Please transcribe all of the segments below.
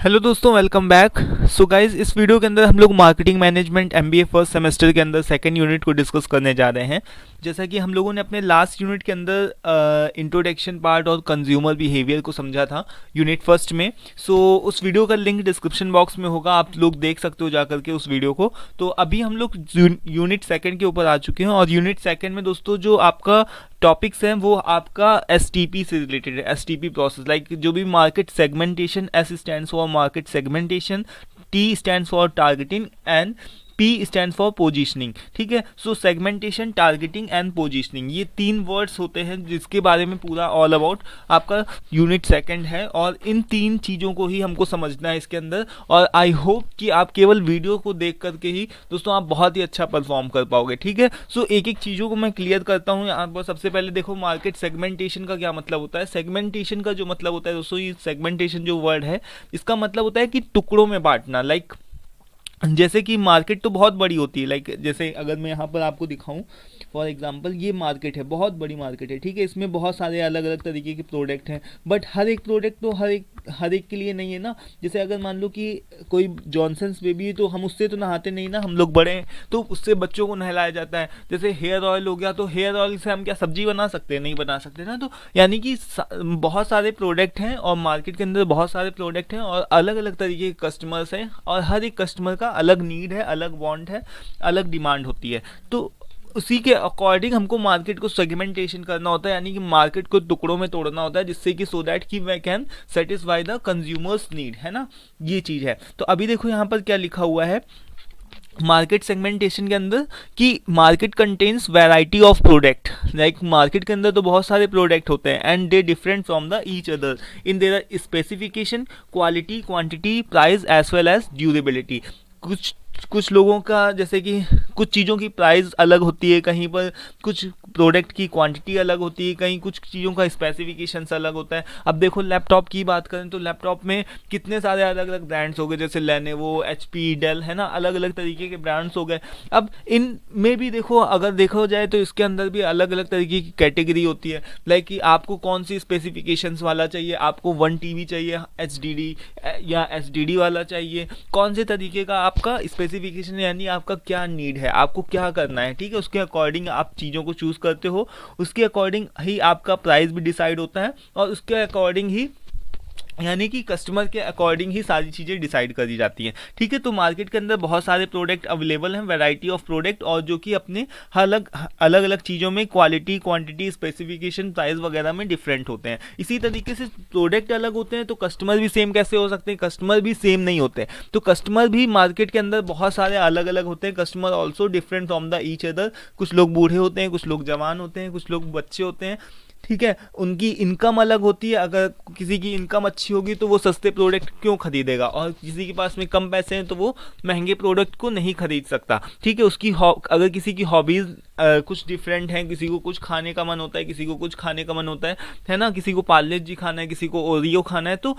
Hello दोस्तों, welcome back. So guys, इस video के अंदर हम लोग marketing management MBA first semester के अंदर सेकंड यूनिट को डिस्कस करने जा रहे हैं। जैसा कि हम लोगों ने अपने लास्ट यूनिट के अंदर इंट्रोडक्शन पार्ट और कंज्यूमर बिहेवियर को समझा था यूनिट फर्स्ट में। सो उस वीडियो का लिंक डिस्क्रिप्शन बॉक्स में होगा, आप लोग देख सकते हो जाकर के उस वीडियो को। तो अभी हम लोग यूनिट सेकंड के ऊपर आ चुके हैं और यूनिट सेकंड में दोस्तों जो आपका टॉपिक्स हैं वो आपका STP से रिलेटेड है। STP प्रोसेस लाइक जो भी market segmentation, S stands for market segmentation, T stands for targeting and P stand for positioning. ठीक है, सो सेगमेंटेशन, टारगेटिंग एंड पोजीशनिंग, ये तीन वर्ड्स होते हैं जिसके बारे में पूरा ऑल अबाउट आपका यूनिट सेकंड है और इन तीन चीज़ों को ही हमको समझना है इसके अंदर। और आई होप कि आप केवल वीडियो को देख करके ही दोस्तों आप बहुत ही अच्छा परफॉर्म कर पाओगे। ठीक है, सो एक एक चीज़ों को मैं क्लियर करता हूँ यहाँ पर। सबसे पहले देखो, मार्केट सेगमेंटेशन का क्या मतलब होता है। सेगमेंटेशन का जो मतलब होता है दोस्तों, ये सेगमेंटेशन जो वर्ड है इसका मतलब होता है कि टुकड़ों में बांटना। लाइक जैसे कि मार्केट तो बहुत बड़ी होती है, लाइक जैसे अगर मैं यहाँ पर आपको दिखाऊं फॉर एग्जांपल, ये मार्केट है, बहुत बड़ी मार्केट है। ठीक है, इसमें बहुत सारे अलग अलग तरीके के प्रोडक्ट हैं, बट हर एक प्रोडक्ट तो हर एक के लिए नहीं है ना। जैसे अगर मान लो कि कोई जॉनसन्स बेबी है तो हम उससे तो नहाते नहीं ना, हम लोग बड़े हैं तो उससे बच्चों को नहलाया जाता है। जैसे हेयर ऑयल हो गया, तो हेयर ऑयल से हम क्या सब्जी बना सकते हैं? नहीं बना सकते ना। तो यानी कि बहुत सारे प्रोडक्ट हैं और मार्केट के अंदर बहुत सारे प्रोडक्ट हैं और अलग अलग तरीके के कस्टमर्स हैं और हर एक कस्टमर का अलग नीड है, अलग वांट है, अलग डिमांड होती है। तो उसी के अकॉर्डिंग हमको मार्केट को सेगमेंटेशन करना होता है, यानी कि मार्केट को टुकड़ों में तोड़ना होता है जिससे कि सो दैट कि we can satisfy the consumers need, है ना, ये चीज़ है। तो अभी देखो यहाँ पर क्या लिखा हुआ है मार्केट सेगमेंटेशन के अंदर कि market contains variety of product. Like market के अंदर तो बहुत सारे प्रोडक्ट होते हैं and they different from the each other in their specification, quality, quantity, price as well as durability. कुछ लोगों का जैसे कि कुछ चीज़ों की प्राइस अलग होती है, कहीं पर कुछ प्रोडक्ट की क्वांटिटी अलग होती है, कहीं कुछ चीज़ों का स्पेसिफिकेशंस अलग होता है। अब देखो लैपटॉप की बात करें तो लैपटॉप में कितने सारे अलग अलग ब्रांड्स हो गए, जैसे लेनोवो, HP, डेल, है ना, अलग अलग तरीके के ब्रांड्स हो गए। अब इन में भी देखो, अगर देखा जाए तो इसके अंदर भी अलग अलग तरीके की कैटेगरी होती है। लाइक कि आपको कौन सी स्पेसिफिकेशंस वाला चाहिए, आपको 1 TB चाहिए HDD या SDD वाला चाहिए, कौन से तरीके का आपका स्पेसिफिकेशन, यानी आपका क्या नीड है, आपको क्या करना है। ठीक है, उसके अकॉर्डिंग आप चीज़ों को चूज़ करते हो, उसके अकॉर्डिंग ही आपका प्राइस भी डिसाइड होता है और उसके अकॉर्डिंग ही यानी कि कस्टमर के अकॉर्डिंग ही सारी चीज़ें डिसाइड करी जाती हैं। ठीक है, तो मार्केट के अंदर बहुत सारे प्रोडक्ट अवेलेबल हैं, वैरायटी ऑफ प्रोडक्ट, और जो कि अपने अलग अलग चीज़ों में क्वालिटी, क्वांटिटी, स्पेसिफिकेशन, प्राइस वगैरह में डिफरेंट होते हैं। इसी तरीके से प्रोडक्ट अलग होते हैं तो कस्टमर भी सेम कैसे हो सकते हैं? कस्टमर भी सेम नहीं होते। तो कस्टमर भी मार्केट के अंदर बहुत सारे अलग अलग होते हैं। Customer also different from the each other. कुछ लोग बूढ़े होते हैं, कुछ लोग जवान होते हैं, कुछ लोग बच्चे होते हैं। ठीक है, उनकी इनकम अलग होती है। अगर किसी की इनकम अच्छी होगी तो वो सस्ते प्रोडक्ट क्यों खरीदेगा, और किसी के पास में कम पैसे हैं तो वो महंगे प्रोडक्ट को नहीं खरीद सकता। ठीक है, उसकी अगर किसी की हॉबीज़ कुछ डिफरेंट हैं, किसी को कुछ खाने का मन होता है, किसी को कुछ खाने का मन होता है ना, किसी को पार्ले जी खाना है, किसी को ओरियो खाना है, तो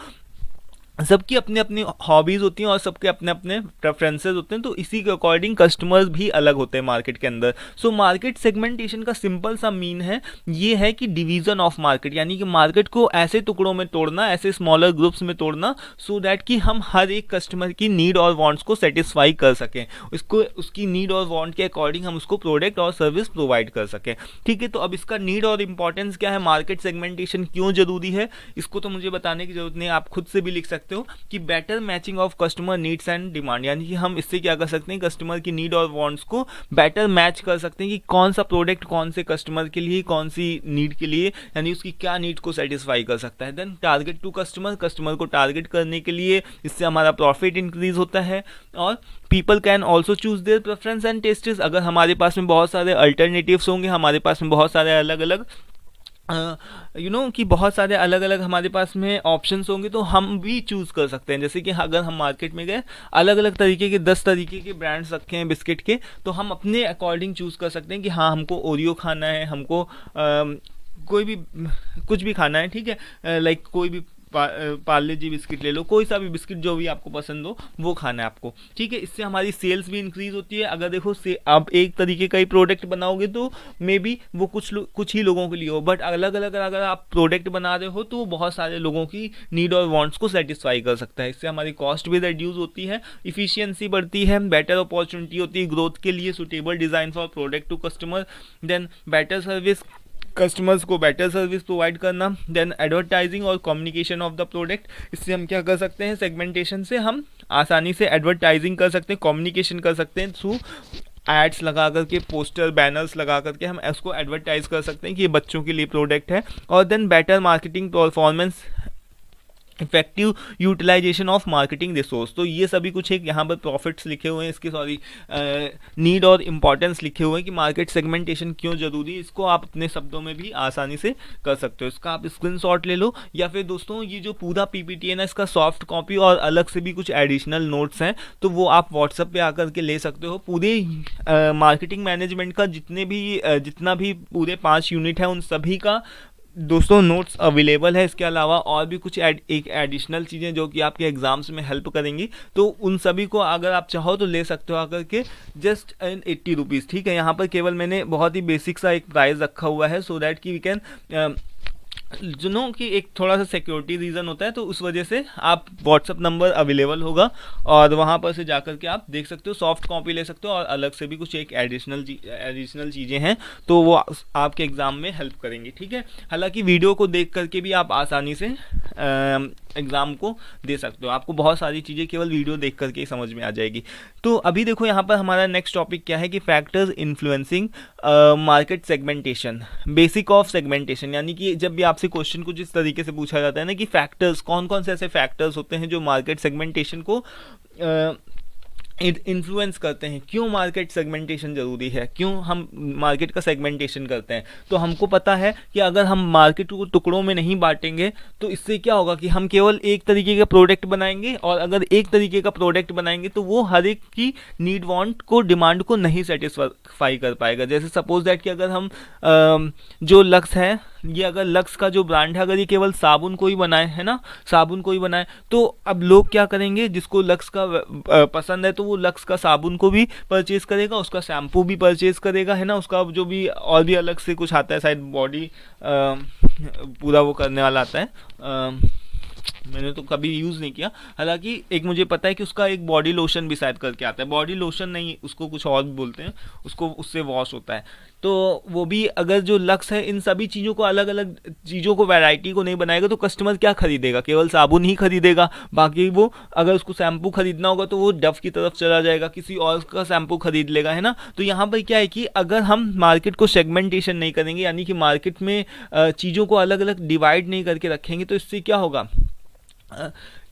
सबकी अपनी अपनी हॉबीज़ होती हैं और सबके अपने अपने प्रेफरेंसेस होते हैं। तो इसी के अकॉर्डिंग कस्टमर्स भी अलग होते हैं मार्केट के अंदर। सो मार्केट सेगमेंटेशन का सिंपल सा मीन है, ये है कि डिवीज़न ऑफ मार्केट, यानी कि मार्केट को ऐसे टुकड़ों में तोड़ना, ऐसे स्मॉलर ग्रुप्स में तोड़ना, सो दैट कि हम हर एक कस्टमर की नीड और वांट्स को सेटिस्फाई कर सकें, उसको उसकी नीड और वांट के अकॉर्डिंग हम उसको प्रोडक्ट और सर्विस प्रोवाइड कर सकें। ठीक है, तो अब इसका नीड और इम्पॉर्टेंस क्या है, मार्केट सेगमेंटेशन क्यों ज़रूरी है, इसको तो मुझे बताने की ज़रूरत नहीं, आप खुद से भी लिख सकते हो कि better matching of customer needs and demand, यानी कि हम इससे क्या कर सकते हैं, कस्टमर की नीड और वांट्स को बेटर मैच कर सकते हैं कि कौन सा प्रोडक्ट कौन से कस्टमर के लिए, कौन सी नीड के लिए, यानी उसकी क्या नीड को सेटिस्फाई कर सकता है। Then target to customer, customer को टारगेट करने के लिए, इससे हमारा प्रॉफिट इंक्रीज होता है। और people can also choose their preference and tests, अगर हमारे पास में बहुत सारे अल्टरनेटिव्स होंगे, हमारे पास में बहुत सारे अलग अलग कि बहुत सारे अलग अलग हमारे पास में ऑप्शंस होंगे तो हम भी चूज़ कर सकते हैं। जैसे कि अगर हम मार्केट में गए, अलग अलग तरीके के 10 तरीके के ब्रांड्स रखे हैं बिस्किट के, तो हम अपने अकॉर्डिंग चूज़ कर सकते हैं कि हाँ हमको ओरियो खाना है, हमको कोई भी कुछ भी खाना है। ठीक है, लाइक कोई भी पार्ले जी बिस्किट ले लो, कोई सा भी बिस्किट जो भी आपको पसंद हो वो खाना है आपको, ठीक है। इससे हमारी सेल्स भी इंक्रीज होती है। अगर देखो से आप एक तरीके का ही प्रोडक्ट बनाओगे तो मे बी वो कुछ ही लोगों के लिए हो, बट अलग अलग अगर आप प्रोडक्ट बना रहे हो तो वो बहुत सारे लोगों की नीड और वांट्स को सेटिस्फाई कर सकता है। इससे हमारी कॉस्ट भी रिड्यूस होती है, इफिशियंसी बढ़ती है, बेटर अपॉर्चुनिटी होती है ग्रोथ के लिए, suitable design for product to customer, then better service, customers को बेटर सर्विस प्रोवाइड करना, देन एडवर्टाइजिंग और कम्युनिकेशन ऑफ द प्रोडक्ट। इससे हम क्या कर सकते हैं, सेगमेंटेशन से हम आसानी से एडवर्टाइजिंग कर सकते हैं, कम्युनिकेशन कर सकते हैं थ्रू एड्स लगा करके, पोस्टर बैनर्स लगा करके हम इसको एडवर्टाइज कर सकते हैं कि ये बच्चों के लिए प्रोडक्ट है। और then better marketing performance, effective utilisation of marketing resource. तो ये सभी कुछ एक यहाँ पर प्रॉफिट्स लिखे हुए हैं, इसके नीड और इम्पॉर्टेंस लिखे हुए हैं कि मार्केट सेगमेंटेशन क्यों जरूरी है। इसको आप अपने शब्दों में भी आसानी से कर सकते हो। इसका आप स्क्रीनशॉट ले लो, या फिर दोस्तों ये जो पूरा पीपीटी है ना, इसका सॉफ्ट कॉपी और अलग से भी कुछ एडिशनल नोट्स हैं तो वो आप व्हाट्सएप पे आकर के ले सकते हो। पूरे मार्केटिंग मैनेजमेंट का जितना भी पूरे 5 यूनिट है उन सभी का दोस्तों नोट्स अवेलेबल है। इसके अलावा और भी कुछ एक एडिशनल चीज़ें जो कि आपके एग्जाम्स में हेल्प करेंगी, तो उन सभी को अगर आप चाहो तो ले सकते हो आकर के, जस्ट इन 80 रुपीज़, ठीक है। यहाँ पर केवल मैंने बहुत ही बेसिक सा एक प्राइस रखा हुआ है, सो दैट कि वी कैन जुनों की एक थोड़ा सा सिक्योरिटी रीज़न होता है, तो उस वजह से आप व्हाट्सअप नंबर अवेलेबल होगा और वहाँ पर से जाकर के आप देख सकते हो, सॉफ्ट कॉपी ले सकते हो, और अलग से भी कुछ एक एडिशनल चीज़ें हैं तो वो आपके एग्ज़ाम में हेल्प करेंगी, ठीक है। हालांकि वीडियो को देख करके भी आप आसानी से एग्ज़ाम को दे सकते हो, आपको बहुत सारी चीज़ें केवल वीडियो देख करके ही समझ में आ जाएगी। तो अभी देखो यहाँ पर हमारा नेक्स्ट टॉपिक क्या है कि factors influencing market segmentation, basic of segmentation. यानी कि जब भी आपसे क्वेश्चन कुछ इस तरीके से पूछा जाता है ना कि फैक्टर्स, कौन कौन से ऐसे फैक्टर्स होते हैं जो मार्केट सेगमेंटेशन को इन्फ्लुएंस करते हैं, क्यों मार्केट सेगमेंटेशन ज़रूरी है, क्यों हम मार्केट का सेगमेंटेशन करते हैं। तो हमको पता है कि अगर हम मार्केट को टुकड़ों में नहीं बांटेंगे तो इससे क्या होगा कि हम केवल एक तरीके का प्रोडक्ट बनाएंगे, और अगर एक तरीके का प्रोडक्ट बनाएंगे तो वो हर एक की नीड वांट को, डिमांड को नहीं सेटिस्फाई कर पाएगा। जैसे सपोज दैट कि अगर हम जो लक्स है, ये अगर लक्स का जो ब्रांड है अगर ये केवल साबुन को ही बनाए, है ना, साबुन को ही बनाए, तो अब लोग क्या करेंगे, जिसको लक्स का पसंद है तो वो लक्स का साबुन को भी परचेज करेगा, उसका शैम्पू भी परचेज करेगा, है ना, उसका जो भी और भी अलग से कुछ आता है, शायद बॉडी पूरा वो करने वाला आता है, मैंने तो कभी यूज़ नहीं किया। हालांकि एक मुझे पता है कि उसका एक बॉडी लोशन भी शायद करके आता है, बॉडी लोशन नहीं, उसको कुछ और भी बोलते हैं, उसको उससे वॉश होता है। तो वो भी अगर जो लक्स है इन सभी चीज़ों को, अलग अलग चीज़ों को, वैरायटी को नहीं बनाएगा तो कस्टमर क्या खरीदेगा, केवल साबुन ही खरीदेगा। बाकी वो अगर उसको शैम्पू खरीदना होगा तो वो डव की तरफ चला जाएगा, किसी और का शैम्पू खरीद लेगा, है ना। तो यहाँ पर क्या है कि अगर हम मार्केट को सेगमेंटेशन नहीं करेंगे, यानी कि मार्केट में चीज़ों को अलग अलग डिवाइड नहीं करके रखेंगे, तो इससे क्या होगा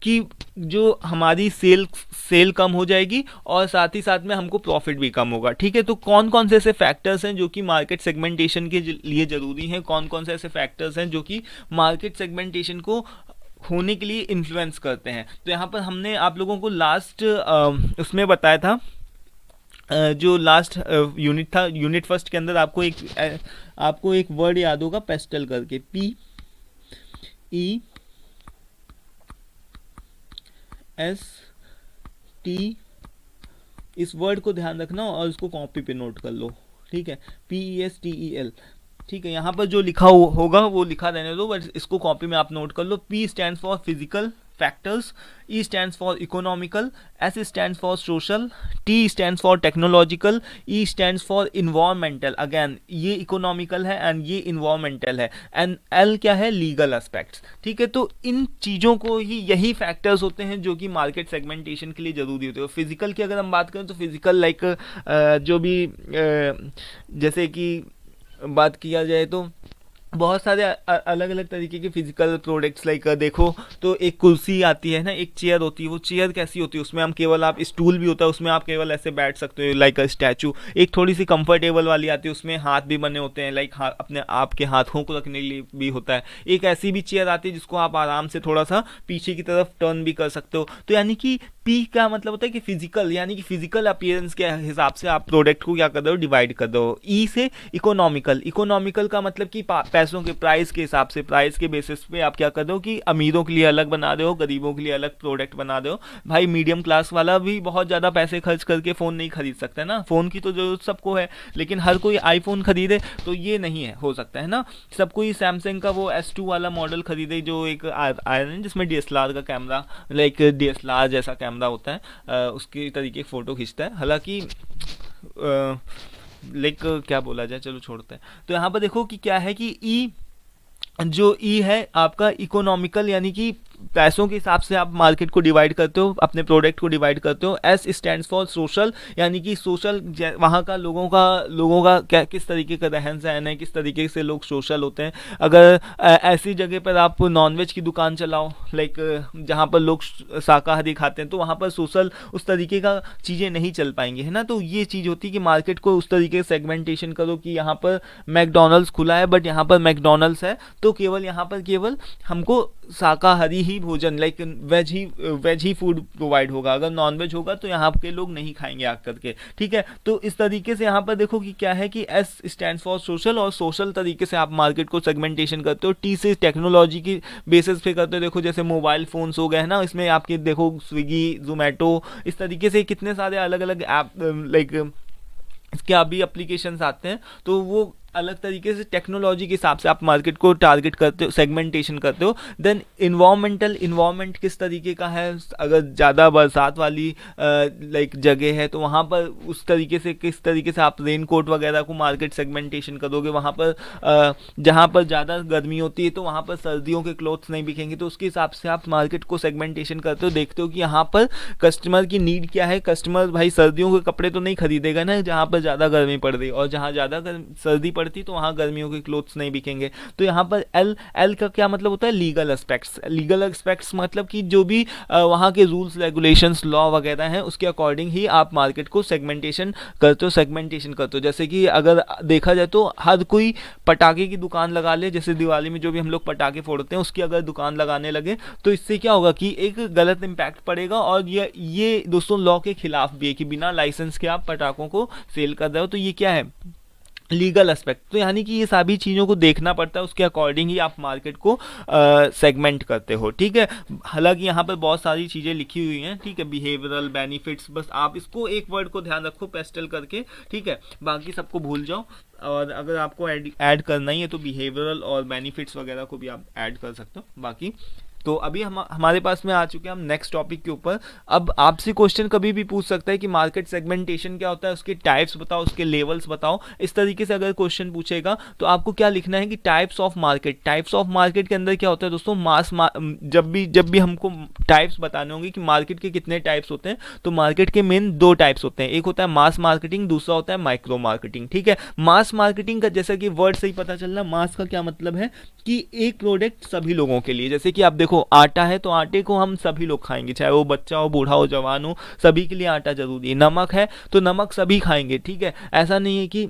कि जो हमारी सेल कम हो जाएगी और साथ ही साथ में हमको प्रॉफिट भी कम होगा, ठीक है। तो कौन कौन से ऐसे फैक्टर्स हैं जो कि मार्केट सेगमेंटेशन के लिए ज़रूरी हैं, कौन कौन से ऐसे फैक्टर्स हैं जो कि मार्केट सेगमेंटेशन को होने के लिए इन्फ्लुएंस करते हैं। तो यहाँ पर हमने आप लोगों को लास्ट उसमें बताया था, जो लास्ट यूनिट था, यूनिट फर्स्ट के अंदर आपको एक वर्ड याद होगा, पेस्टल करके, PEST, इस वर्ड को ध्यान रखना और इसको कॉपी पे नोट कर लो, ठीक है, PESTEL, ठीक है। यहाँ पर जो लिखा होगा वो लिखा रहने दो, बट इसको कॉपी में आप नोट कर लो। P stands for physical factors, E stands for economical, S stands for social, T stands for technological, E stands for environmental, again ये economical है and ये environmental है, and L क्या है, legal aspects, ठीक है। तो इन चीज़ों को ही, यही फैक्टर्स होते हैं जो कि मार्केट सेगमेंटेशन के लिए ज़रूरी होते हैं। फिजिकल की अगर हम बात करें तो फिजिकल लाइक जो भी जैसे कि बात किया जाए तो बहुत सारे अलग अलग तरीके के फिजिकल प्रोडक्ट्स लाइक देखो तो एक कुर्सी आती है ना, एक चेयर होती है, वो चेयर कैसी होती है, उसमें हम केवल, आप स्टूल भी होता है उसमें आप केवल ऐसे बैठ सकते हो लाइक अ स्टैचू। एक थोड़ी सी कंफर्टेबल वाली आती है, उसमें हाथ भी बने होते हैं, लाइक अपने आपके हाथों को रखने के लिए भी होता है। एक ऐसी भी चेयर आती है जिसको आप आराम से थोड़ा सा पीछे की तरफ टर्न भी कर सकते हो। तो यानी कि पी का मतलब होता है कि फिजिकल, यानी कि फिजिकल अपीयरेंस के हिसाब से आप प्रोडक्ट को क्या कर रहे हो, डिवाइड कर दो। ई से इकोनॉमिकल, इकोनॉमिकल का मतलब कि पैसों के प्राइस के हिसाब से, प्राइस के बेसिस पे आप क्या कर रहे हो कि अमीरों के लिए अलग बना रहे हो, गरीबों के लिए अलग प्रोडक्ट बना रहे हो। भाई मीडियम क्लास वाला भी बहुत ज़्यादा पैसे खर्च करके फ़ोन नहीं खरीद सकता है ना, फ़ोन की तो ज़रूरत सबको है, लेकिन हर कोई आईफोन खरीदे तो ये नहीं है, हो सकता है ना। सब कोई सैमसंग का वो S2 वाला मॉडल खरीदे जो एक आयरन है जिसमें DSLR का कैमरा, लाइक DSLR जैसा कैमरा होता है, उसके तरीके फ़ोटो खींचता है। हालांकि लाइक क्या बोला जाए, चलो छोड़ते हैं। तो यहाँ पर देखो कि क्या है कि जो ई है आपका इकोनॉमिकल, यानी कि पैसों के हिसाब से आप मार्केट को डिवाइड करते हो, अपने प्रोडक्ट को डिवाइड करते हो। एस स्टैंड्स फॉर सोशल, यानी कि सोशल, वहाँ का लोगों का क्या, किस तरीके का रहन सहन है, किस तरीके से लोग सोशल होते हैं। अगर ऐसी जगह पर आप नॉनवेज की दुकान चलाओ, लाइक जहाँ पर लोग शाकाहारी खाते हैं, तो वहाँ पर सोशल उस तरीके का चीज़ें नहीं चल पाएंगी, है ना। तो ये चीज़ होती है कि मार्केट को उस तरीके से सेगमेंटेशन करो कि यहाँ पर मैकडोनल्ड्स खुला है, बट यहाँ पर मैकडोनल्ड्स है तो केवल यहाँ पर केवल हमको शाकाहारी ही भोजन, लाइक वेज ही फूड प्रोवाइड होगा। अगर नॉन वेज होगा तो यहाँ के लोग नहीं खाएंगे आकर के, ठीक है। तो इस तरीके से यहाँ पर देखो कि क्या है कि एस स्टैंड्स फॉर सोशल, और सोशल तरीके से आप मार्केट को सेगमेंटेशन करते हो। टी से टेक्नोलॉजी की बेसिस पे करते हो। देखो जैसे मोबाइल फ़ोन्स हो गए हैं ना, इसमें आपके देखो स्विगी, जोमेटो, इस तरीके से कितने सारे अलग अलग ऐप, लाइक इसके अभी एप्लीकेशंस आते हैं, तो वो अलग तरीके से टेक्नोलॉजी के हिसाब से आप मार्केट को टारगेट करते हो, सेगमेंटेशन करते हो। देन इन्वायरमेंट किस तरीके का है, अगर ज़्यादा बरसात वाली लाइक जगह है तो वहाँ पर उस तरीके से किस तरीके से आप रेन कोट वगैरह को मार्केट सेगमेंटेशन करोगे। वहाँ पर जहाँ पर ज़्यादा गर्मी होती है तो वहाँ पर सर्दियों के क्लोथ्स नहीं बिकेंगे, तो उसके हिसाब से आप मार्केट को सेगमेंटेशन करते हो। देखते हो कि यहाँ पर कस्टमर की नीड क्या है। कस्टमर भाई सर्दियों के कपड़े तो नहीं खरीदेगा ना जहाँ पर ज़्यादा गर्मी पड़ रही, और जहाँ ज़्यादा सर्दी तो वहाँ गर्मियों के क्लोथ्स नहीं बिकेंगे। तो यहाँ पर एल का क्या मतलब होता है, लीगल एस्पेक्ट्स मतलब कि जो भी वहाँ के रूल्स रेगुलेशंस लॉ वगैरह हैं उसके अकॉर्डिंग ही आप मार्केट को सेगमेंटेशन करते हो। जैसे कि अगर देखा जाए तो हर कोई पटाखे की दुकान लगा ले, जैसे दिवाली में जो भी हम लोग पटाखे फोड़ते हैं उसकी अगर दुकान लगाने लगे तो इससे क्या होगा कि एक गलत इम्पैक्ट पड़ेगा, और ये दोस्तों लॉ के खिलाफ भी है कि बिना लाइसेंस के आप पटाखों को सेल कर रहे हो। तो ये क्या है, लीगल एस्पेक्ट। तो यानी कि ये सभी चीज़ों को देखना पड़ता है, उसके अकॉर्डिंग ही आप मार्केट को सेगमेंट करते हो, ठीक है। हालांकि यहाँ पर बहुत सारी चीज़ें लिखी हुई हैं, ठीक है, बिहेवियरल बेनिफिट्स, बस आप इसको एक वर्ड को ध्यान रखो पेस्टल करके, ठीक है, बाकी सबको भूल जाओ। और अगर आपको ऐड करना ही है तो बिहेवियरल और बेनिफिट्स वगैरह को भी आप ऐड कर सकते हो। बाकी तो अभी हमारे पास में आ चुके हैं हम नेक्स्ट टॉपिक के ऊपर। अब आपसे क्वेश्चन कभी भी पूछ सकता है कि मार्केट सेगमेंटेशन क्या होता है, उसके टाइप्स बताओ, उसके लेवल्स बताओ। इस तरीके से अगर क्वेश्चन पूछेगा तो आपको क्या लिखना है कि टाइप्स ऑफ मार्केट के अंदर क्या होता है दोस्तों, जब भी हमको टाइप्स बताने होंगे कि मार्केट के कितने टाइप्स होते हैं, तो मार्केट के मेन 2 टाइप्स होते हैं। एक होता है मास मार्केटिंग, दूसरा होता है माइक्रो मार्केटिंग, ठीक है। मास मार्केटिंग का जैसा कि वर्ड से ही पता चल रहा है, मास का क्या मतलब है कि एक प्रोडक्ट सभी लोगों के लिए। जैसे कि आप देखो आटा है तो आटे को हम सभी लोग खाएंगे, चाहे वो बच्चा हो, बूढ़ा हो, जवान हो, सभी के लिए आटा जरूरी है। नमक है तो नमक सभी खाएंगे, ठीक है। ऐसा नहीं है कि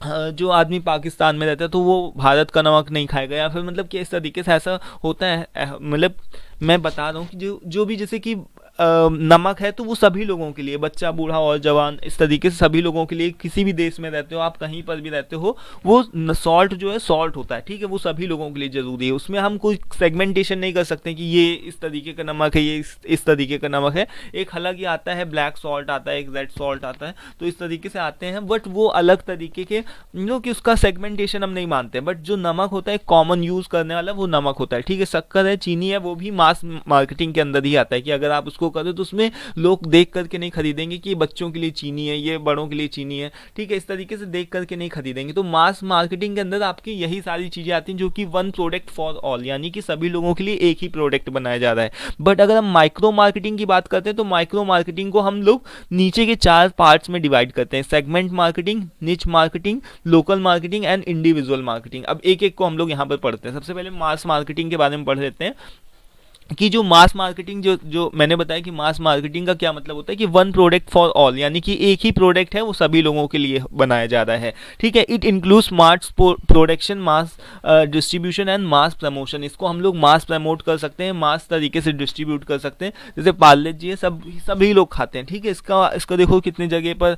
जो आदमी पाकिस्तान में रहता है तो वो भारत का नमक नहीं खाएगा, या फिर मतलब कि इस तरीके से ऐसा होता है। मतलब मैं बता रहा हूँ कि जो भी जैसे कि नमक है तो वो सभी लोगों के लिए, बच्चा, बूढ़ा और जवान, इस तरीके से सभी लोगों के लिए। किसी भी देश में रहते हो आप, कहीं पर भी रहते हो, वो सॉल्ट जो है सॉल्ट होता है, ठीक है, वो सभी लोगों के लिए ज़रूरी है। उसमें हम कोई सेगमेंटेशन नहीं कर सकते कि ये इस तरीके का नमक है, ये इस तरीके का नमक है। एक अलग ही आता है, ब्लैक सॉल्ट आता है, एक रेड सॉल्ट आता है, तो इस तरीके से आते हैं, बट वो अलग तरीके के कि उसका सेगमेंटेशन हम नहीं मानते। बट जो नमक होता है कॉमन यूज़ करने वाला वो नमक होता है, ठीक है। शक्कर है, चीनी है, वो भी मास मार्केटिंग के अंदर ही आता है कि अगर आप उसको करो तो उसमें लोग देख करके नहीं खरीदेंगे कि बच्चों के लिए चीनी है, ये बड़ों के लिए चीनी है, ठीक है। इस तरीके से देख करके नहीं खरीदेंगे। तो मास मार्केटिंग के अंदर आपकी यही सारी चीज़ें आती हैं, जो कि वन प्रोडक्ट फॉर ऑल, यानी कि सभी लोगों के लिए एक ही प्रोडक्ट बनाया जा रहा है। बट अगर हम माइक्रो मार्केटिंग की बात करते हैं तो माइक्रो मार्केटिंग को हम लोग नीचे के 4 पार्ट्स में डिवाइड करते हैं: सेगमेंट मार्केटिंग, निच marketing, local marketing and individual marketing. अब एक एक को हम लोग यहाँ पर पढ़ते हैं। सबसे पहले मास मार्केटिंग के बारे में पढ़ लेते हैं। कि जो मास मार्केटिंग, जो जो मैंने बताया कि मास मार्केटिंग का क्या मतलब होता है कि वन प्रोडक्ट फॉर ऑल, यानी कि एक ही प्रोडक्ट है वो सभी लोगों के लिए बनाया जा रहा है। ठीक है, it includes mass production, mass distribution and mass promotion. इसको हम लोग मास प्रमोट कर सकते हैं, मास तरीके से डिस्ट्रीब्यूट कर सकते हैं। जैसे पार्ले जी है, सभी लोग खाते हैं। ठीक है, इसका देखो कितनी जगह पर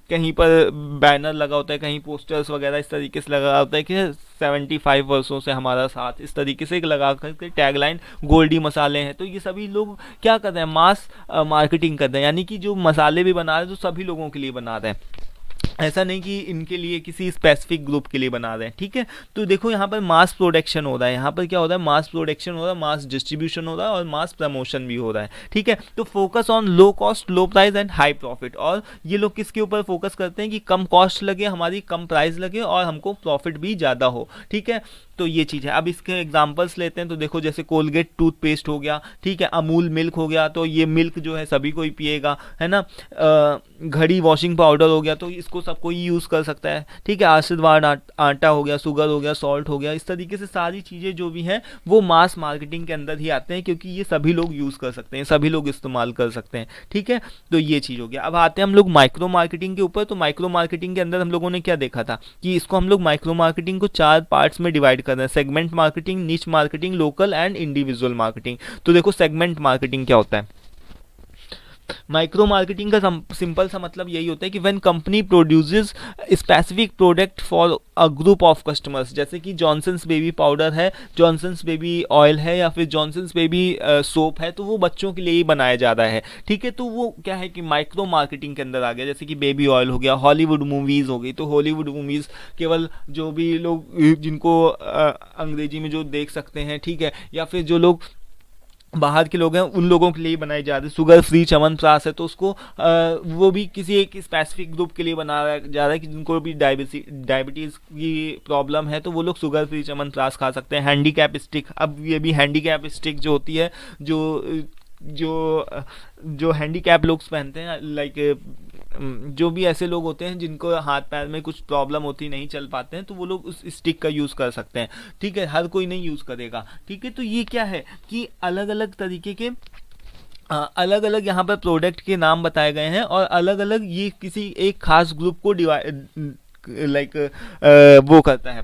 कहीं पर बैनर लगा होता है, कहीं पोस्टर्स वगैरह इस तरीके से लगा होता है कि 75 वर्षों से हमारा साथ, इस तरीके से एक लगा करके टैगलाइन, गोल्डी मसाले हैं। तो ये सभी लोग क्या कर रहे हैं, मास मार्केटिंग कर रहे हैं, यानी कि जो मसाले भी बना रहे हैं तो सभी लोगों के लिए बना रहे हैं, ऐसा नहीं कि इनके लिए किसी स्पेसिफिक ग्रुप के लिए बना रहे हैं। ठीक है, तो देखो यहाँ पर मास प्रोडक्शन हो रहा है, यहाँ पर क्या हो रहा है, मास प्रोडक्शन हो रहा है, मास डिस्ट्रीब्यूशन हो रहा है और मास प्रमोशन भी हो रहा है। ठीक है, तो focus on low cost, low price and high profit. और ये लोग किसके ऊपर फोकस करते हैं कि कम कॉस्ट लगे हमारी, कम प्राइस लगे और हमको प्रॉफिट भी ज़्यादा हो। ठीक है, तो ये चीज़ है। अब इसके एग्जांपल्स लेते हैं, तो देखो जैसे कोलगेट टूथपेस्ट हो गया, ठीक है, अमूल मिल्क हो गया, तो ये मिल्क जो है सभी कोई पिएगा, है ना। घड़ी वॉशिंग पाउडर हो गया, तो इसको सब कोई यूज़ कर सकता है। ठीक है, आशीर्वाद आटा हो गया, शुगर हो गया, सॉल्ट हो गया, इस तरीके से सारी चीज़ें जो भी हैं वो मास मार्केटिंग के अंदर ही आते हैं, क्योंकि ये सभी लोग यूज़ कर सकते हैं, सभी लोग इस्तेमाल कर सकते हैं। ठीक है, तो ये चीज़ हो गया। अब आते हैं हम लोग माइक्रो मार्केटिंग के ऊपर। तो माइक्रो मार्केटिंग के अंदर हम लोगों ने क्या देखा था कि इसको हम लोग माइक्रो मार्केटिंग को 4 पार्ट्स में डिवाइड कर रहे हैं: सेगमेंट मार्केटिंग, निच marketing, local and individual marketing. तो देखो सेगमेंट मार्केटिंग क्या होता है। माइक्रो मार्केटिंग का सिंपल सा मतलब यही होता है कि when company produces specific product for a group of customers, जैसे कि जॉनसन्स बेबी पाउडर है, जॉनसन्स बेबी ऑयल है, या फिर जॉनसन्स बेबी सोप है, तो वो बच्चों के लिए ही बनाया जा रहा है। ठीक है, तो वो क्या है कि माइक्रो मार्केटिंग के अंदर आ गया। जैसे कि बेबी ऑयल हो गया, हॉलीवुड मूवीज़ हो गई, तो हॉलीवुड मूवीज़ केवल जो भी लोग जिनको अंग्रेजी में जो देख सकते हैं, ठीक है, या फिर जो लोग बाहर के लोग हैं उन लोगों के लिए बनाई जा रही है। शुगर फ्री च्यवनप्राश है, तो उसको वो भी किसी एक स्पेसिफिक ग्रुप के लिए बनाया जा रहा है कि जिनको भी डायबिटीज़ की प्रॉब्लम है, तो वो लोग शुगर फ्री च्यवनप्राश खा सकते हैं। हैंडीकैप स्टिक, अब ये भी हैंडीकैप स्टिक जो होती है, जो जो जो हैंडीकैप लोग पहनते हैं, लाइक जो भी ऐसे लोग होते हैं जिनको हाथ पैर में कुछ प्रॉब्लम होती, नहीं चल पाते हैं, तो वो लोग उस स्टिक का यूज़ कर सकते हैं। ठीक है, हर कोई नहीं यूज़ करेगा। ठीक है, तो ये क्या है कि अलग अलग तरीके के अलग अलग यहाँ पर प्रोडक्ट के नाम बताए गए हैं, और अलग अलग ये किसी एक खास ग्रुप को डिवाइड, लाइक वो करता है,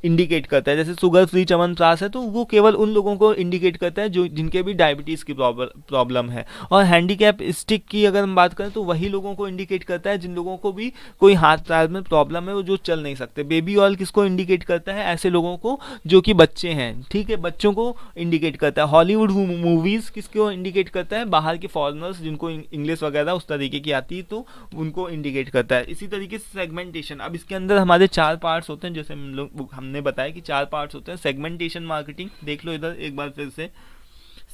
इंडिकेट करता है। जैसे शुगर फ्री च्यवनप्राश है, तो वो केवल उन लोगों को इंडिकेट करता है जो जिनके भी डायबिटीज़ की प्रॉब्लम है। और हैंडीकैप स्टिक की अगर हम बात करें, तो वही लोगों को इंडिकेट करता है जिन लोगों को भी कोई हाथ पैर में प्रॉब्लम है, वो जो चल नहीं सकते। बेबी ऑयल किसको इंडिकेट करता है, ऐसे लोगों को जो कि बच्चे हैं। ठीक है, बच्चों को इंडिकेट करता है। हॉलीवुड मूवीज़ किसको इंडिकेट करता है, बाहर के फॉरेनर्स जिनको इंग्लिश वगैरह उस तरीके की आती है, तो उनको इंडिकेट करता है। इसी तरीके से सेगमेंटेशन, अब इसके अंदर हमारे 4 पार्ट्स होते हैं, जैसे हमने बताया कि 4 पार्ट्स होते हैं। सेगमेंटेशन मार्केटिंग देख लो इधर एक बार फिर से,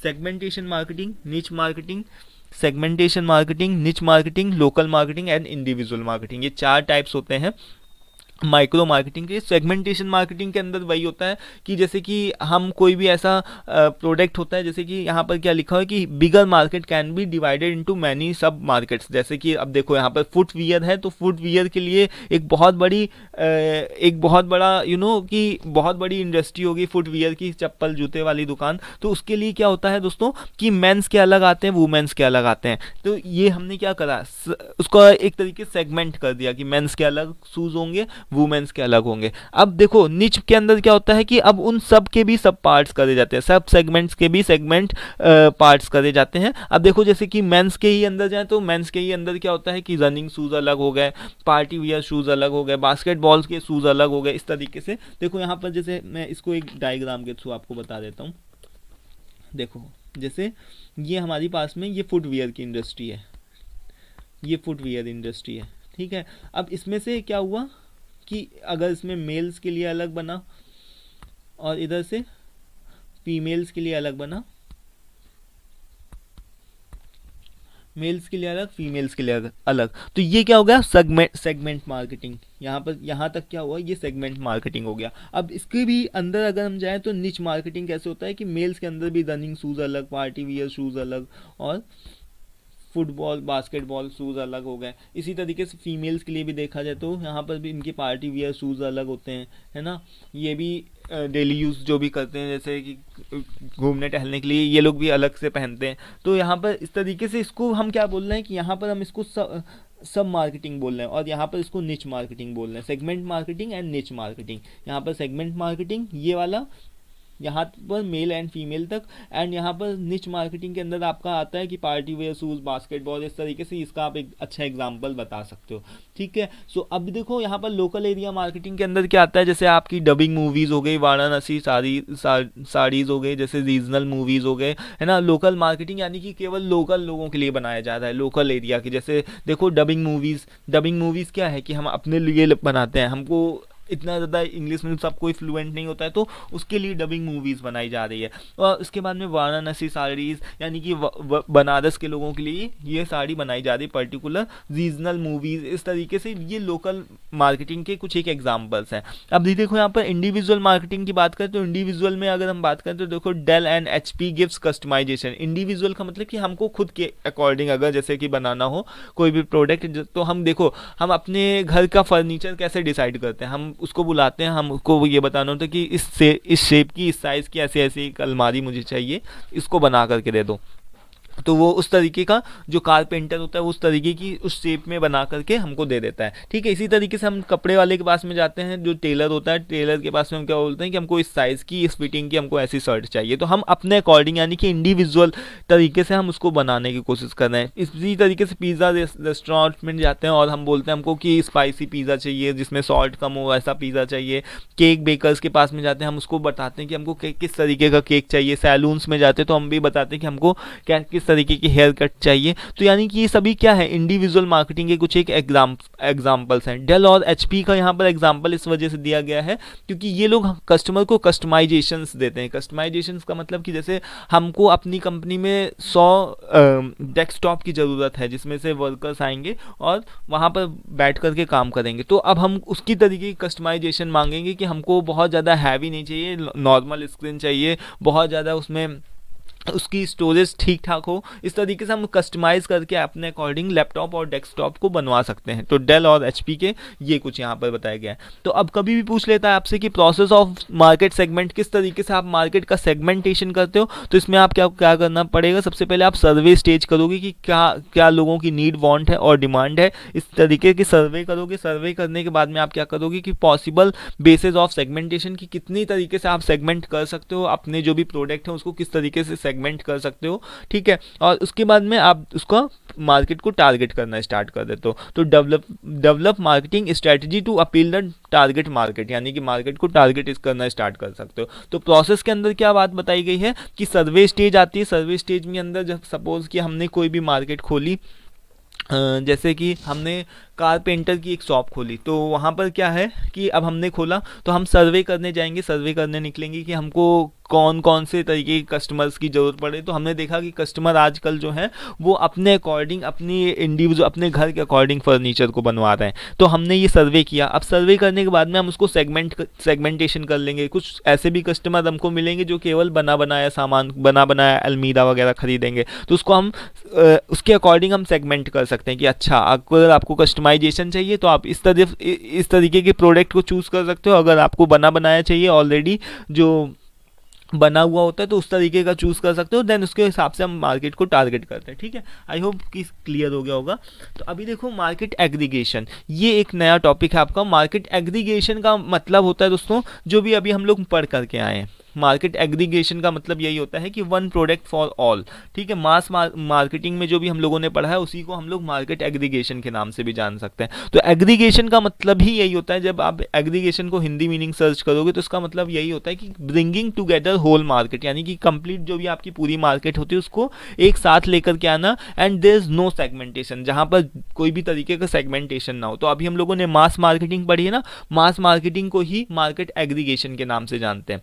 सेगमेंटेशन मार्केटिंग, निच मार्केटिंग, सेगमेंटेशन मार्केटिंग, निच marketing, local marketing and individual marketing, ये 4 टाइप्स होते हैं माइक्रो मार्केटिंग के। सेगमेंटेशन मार्केटिंग के अंदर वही होता है कि जैसे कि हम कोई भी ऐसा प्रोडक्ट होता है, जैसे कि यहाँ पर क्या लिखा है कि बिगर market can be divided into many सब मार्केट्स। जैसे कि अब देखो यहाँ पर फुटवियर है, तो फुटवियर के लिए एक बहुत बड़ा कि बहुत बड़ी इंडस्ट्री होगी फुटवियर की, चप्पल जूते वाली दुकान। तो उसके लिए क्या होता है दोस्तों कि मेंस के अलग आते हैं, वुमेन्स के अलग आते हैं। तो ये हमने क्या करा, उसका एक तरीके से सेगमेंट कर दिया कि मेंस के अलग शूज़ होंगे, वुमेन्स के अलग होंगे। अब देखो निच के अंदर क्या होता है कि अब उन सब के भी सब पार्ट्स करे जाते हैं, सब सेगमेंट्स के भी सेगमेंट पार्ट्स करे जाते हैं। अब देखो जैसे कि मेंस के ही अंदर जाए, तो मेंस के ही अंदर क्या होता है कि रनिंग शूज़ अलग हो गए, पार्टी वियर शूज़ अलग हो गए, बास्केटबॉल के शूज़ अलग हो गए। इस तरीके से देखो यहाँ पर, जैसे मैं इसको एक डायग्राम के थ्रू आपको बता देता हूँ। देखो जैसे ये हमारी पास में ये फुटवियर की इंडस्ट्री है, ये फुटवियर इंडस्ट्री है। ठीक है, अब इसमें से क्या हुआ कि अगर इसमें मेल्स के लिए अलग बना और इधर से फीमेल्स के लिए अलग बना, मेल्स के लिए अलग, फीमेल्स के लिए अलग, तो ये क्या हो गया, सेगमेंट मार्केटिंग। यहाँ तक क्या हुआ, ये सेगमेंट मार्केटिंग हो गया। अब इसके भी अंदर अगर हम जाएं, तो निच मार्केटिंग कैसे होता है कि मेल्स के अंदर भी रनिंग शूज़ अलग, पार्टी वियर शूज़ अलग, और फुटबॉल बास्केटबॉल शूज़ अलग हो गए। इसी तरीके से फीमेल्स के लिए भी देखा जाए, तो यहाँ पर भी इनके पार्टी वियर शूज़ अलग होते हैं, है ना। ये भी डेली यूज़ जो भी करते हैं, जैसे कि घूमने टहलने के लिए, ये लोग भी अलग से पहनते हैं। तो यहाँ पर इस तरीके से इसको हम क्या बोल रहे हैं कि यहाँ पर हम इसको सब मार्केटिंग बोल रहे हैं, और यहाँ पर इसको निच मार्केटिंग बोल रहे हैं, सेगमेंट मार्केटिंग एंड निच मार्केटिंग। यहाँ पर सेगमेंट मार्केटिंग ये वाला, यहाँ पर मेल एंड फीमेल तक, एंड यहाँ पर निच मार्केटिंग के अंदर आपका आता है कि पार्टी वेयर शूज़, बास्केटबॉल, इस तरीके से इसका आप एक अच्छा एग्जांपल बता सकते हो। ठीक है, सो अब देखो यहाँ पर लोकल एरिया मार्केटिंग के अंदर क्या आता है, जैसे आपकी डबिंग मूवीज़ हो गई, वाराणसी साड़ीज़ हो गई, जैसे रीजनल मूवीज़ हो गए, है ना। लोकल मार्केटिंग यानी कि केवल लोकल लोगों के लिए बनाया जा रहा है, लोकल एरिया की। जैसे देखो डबिंग मूवीज़ क्या है कि हम अपने लिए बनाते हैं, हमको इतना ज़्यादा इंग्लिश में सब कोई फ्लुएंट नहीं होता है, तो उसके लिए डबिंग मूवीज़ बनाई जा रही है। और उसके बाद में वाराणसी साड़ीज़ यानी कि बनारस के लोगों के लिए ये साड़ी बनाई जा रही है, पर्टिकुलर रीजनल मूवीज़, इस तरीके से ये लोकल मार्केटिंग के कुछ एक एग्जांपल्स हैं। अब देखो यहाँ पर इंडिविजुअल मार्केटिंग की बात करें तो इंडिविजुअल में अगर हम बात करें तो देखो Dell and HP gives customisation. Individual का मतलब कि हमको खुद के अकॉर्डिंग अगर जैसे कि बनाना हो कोई भी प्रोडक्ट, तो हम देखो हम अपने घर का फर्नीचर कैसे डिसाइड करते हैं, हम उसको बुलाते हैं, हमको ये बताना होता है कि इस शेप की, इस साइज़ की ऐसी ऐसी एक अलमारी मुझे चाहिए, इसको बना करके दे दो। तो वो उस तरीके का जो कारपेंटर होता है उस तरीके की उस शेप में बना करके हमको दे देता है। ठीक है, इसी तरीके से हम कपड़े वाले के पास में जाते हैं, जो टेलर होता है, टेलर के पास में हम क्या बोलते हैं कि हमको इस साइज़ की, इस फिटिंग की हमको ऐसी शर्ट चाहिए। तो हम अपने अकॉर्डिंग यानी कि इंडिविजुअल तरीके से हम उसको बनाने की कोशिश कर रहे हैं। इसी तरीके से पिज़्ज़ा रेस्टोरेंट में जाते हैं और हम बोलते हैं हमको कि स्पाइसी पिज़्ज़ा चाहिए जिसमें सॉल्ट कम हो, ऐसा पिज़्ज़ा चाहिए। केक बेकर्स के पास में जाते हैं, हम उसको बताते हैं कि हमको किस तरीके का केक चाहिए। सैलून्स में जाते हैं तो हम भी बताते हैं कि हमको किस तरीके की हेयर कट चाहिए। तो यानी कि ये सभी क्या है, इंडिविजुअल मार्केटिंग के कुछ एक एग्जाम्पल्स हैं। डेल और HP का यहाँ पर एग्जाम्पल इस वजह से दिया गया है क्योंकि ये लोग कस्टमर को कस्टमाइजेशंस देते हैं। कस्टमाइजेशंस का मतलब कि जैसे हमको अपनी कंपनी में 100 डेस्कटॉप की ज़रूरत है जिसमें से वर्कर्स आएंगे और वहाँ पर बैठ करके काम करेंगे, तो अब हम उसकी तरीके की कस्टमाइजेशन मांगेंगे कि हमको बहुत ज़्यादा हैवी नहीं चाहिए, नॉर्मल स्क्रीन चाहिए, बहुत ज़्यादा उसमें उसकी स्टोरेज ठीक ठाक हो। इस तरीके से हम कस्टमाइज़ करके अपने अकॉर्डिंग लैपटॉप और डेस्कटॉप को बनवा सकते हैं। तो डेल और HP के ये कुछ यहाँ पर बताया गया है। तो अब कभी भी पूछ लेता है आपसे कि प्रोसेस ऑफ मार्केट सेगमेंट, किस तरीके से आप मार्केट का सेगमेंटेशन करते हो। तो इसमें आप क्या करना पड़ेगा, सबसे पहले आप सर्वे स्टेज करोगे कि क्या लोगों की नीड, वांट है और डिमांड है। इस तरीके की सर्वे करोगे। सर्वे करने के बाद में आप क्या करोगे कि पॉसिबल बेसिस ऑफ सेगमेंटेशन की कितनी तरीके से आप सेगमेंट कर सकते हो, अपने जो भी प्रोडक्ट है उसको किस तरीके से सेगमेंट कर सकते हो। ठीक है, और उसके बाद में आप उसका मार्केट को टारगेट करना स्टार्ट कर देते हो। तो develop marketing strategy to appeal the target market, यानी कि मार्केट को टारगेट करना स्टार्ट कर सकते हो। तो प्रोसेस के अंदर क्या बात बताई गई है कि सर्वे स्टेज आती है। सर्वे स्टेज में अंदर जब सपोज कि हमने कोई भी मार्केट खोली, जैसे कि हमने कारपेंटर की एक शॉप खोली, तो वहाँ पर क्या है कि अब हमने खोला तो हम सर्वे करने जाएंगे, सर्वे करने निकलेंगे कि हमको कौन कौन से तरीके के कस्टमर्स की ज़रूरत पड़े। तो हमने देखा कि कस्टमर आजकल जो है वो अपने अकॉर्डिंग, अपनी इंडिविजुअल, अपने घर के अकॉर्डिंग फर्नीचर को बनवा रहे हैं। तो हमने ये सर्वे किया। अब सर्वे करने के बाद में हम उसको सेगमेंटेशन कर लेंगे। कुछ ऐसे भी कस्टमर हमको मिलेंगे जो केवल बना बनाया सामान, बना बनाया अलमीरा वगैरह खरीदेंगे, तो उसको हम उसके अकॉर्डिंग हम सेगमेंट कर सकते हैं कि अच्छा अगर आपको कस्टमाइजेशन चाहिए तो आप इस तरीके के प्रोडक्ट को चूज़ कर सकते हो। अगर आपको बना बनाया चाहिए, ऑलरेडी जो बना हुआ होता है, तो उस तरीके का चूज़ कर सकते हो। देन उसके हिसाब से हम मार्केट को टारगेट करते हैं। ठीक है, आई होप कि क्लियर हो गया होगा। तो अभी देखो मार्केट एग्रीगेशन, ये एक नया टॉपिक है आपका। मार्केट एग्रीगेशन का मतलब होता है दोस्तों, जो भी अभी हम लोग पढ़ करके आए हैं, मार्केट एग्रीगेशन का मतलब यही होता है कि वन प्रोडक्ट फॉर ऑल। ठीक है, मास मार्केटिंग में जो भी हम लोगों ने पढ़ा है उसी को हम लोग मार्केट एग्रीगेशन के नाम से भी जान सकते हैं। तो एग्रीगेशन का मतलब ही यही होता है, जब आप एग्रीगेशन को हिंदी मीनिंग सर्च करोगे तो इसका मतलब यही होता है कि ब्रिंगिंग टुगेदर होल मार्केट, यानी कि कंप्लीट जो भी आपकी पूरी मार्केट होती है उसको एक साथ लेकर के आना। And there is no segmentation, जहाँ पर कोई भी तरीके का सेगमेंटेशन ना हो। तो अभी हम लोगों ने मास मार्केटिंग पढ़ी है ना, मास मार्केटिंग को ही मार्केट एग्रीगेशन के नाम से जानते हैं,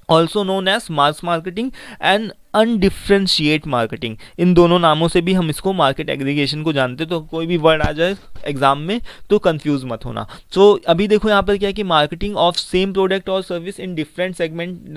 also known as mass marketing and undifferentiated marketing. इन दोनों नामों से भी हम इसको मार्केट एग्रीगेशन को जानते हैं। तो कोई भी वर्ड आ जाए एग्जाम में तो कंफ्यूज मत होना। तो अभी देखो यहाँ पर क्या है कि मार्केटिंग ऑफ सेम प्रोडक्ट और service in different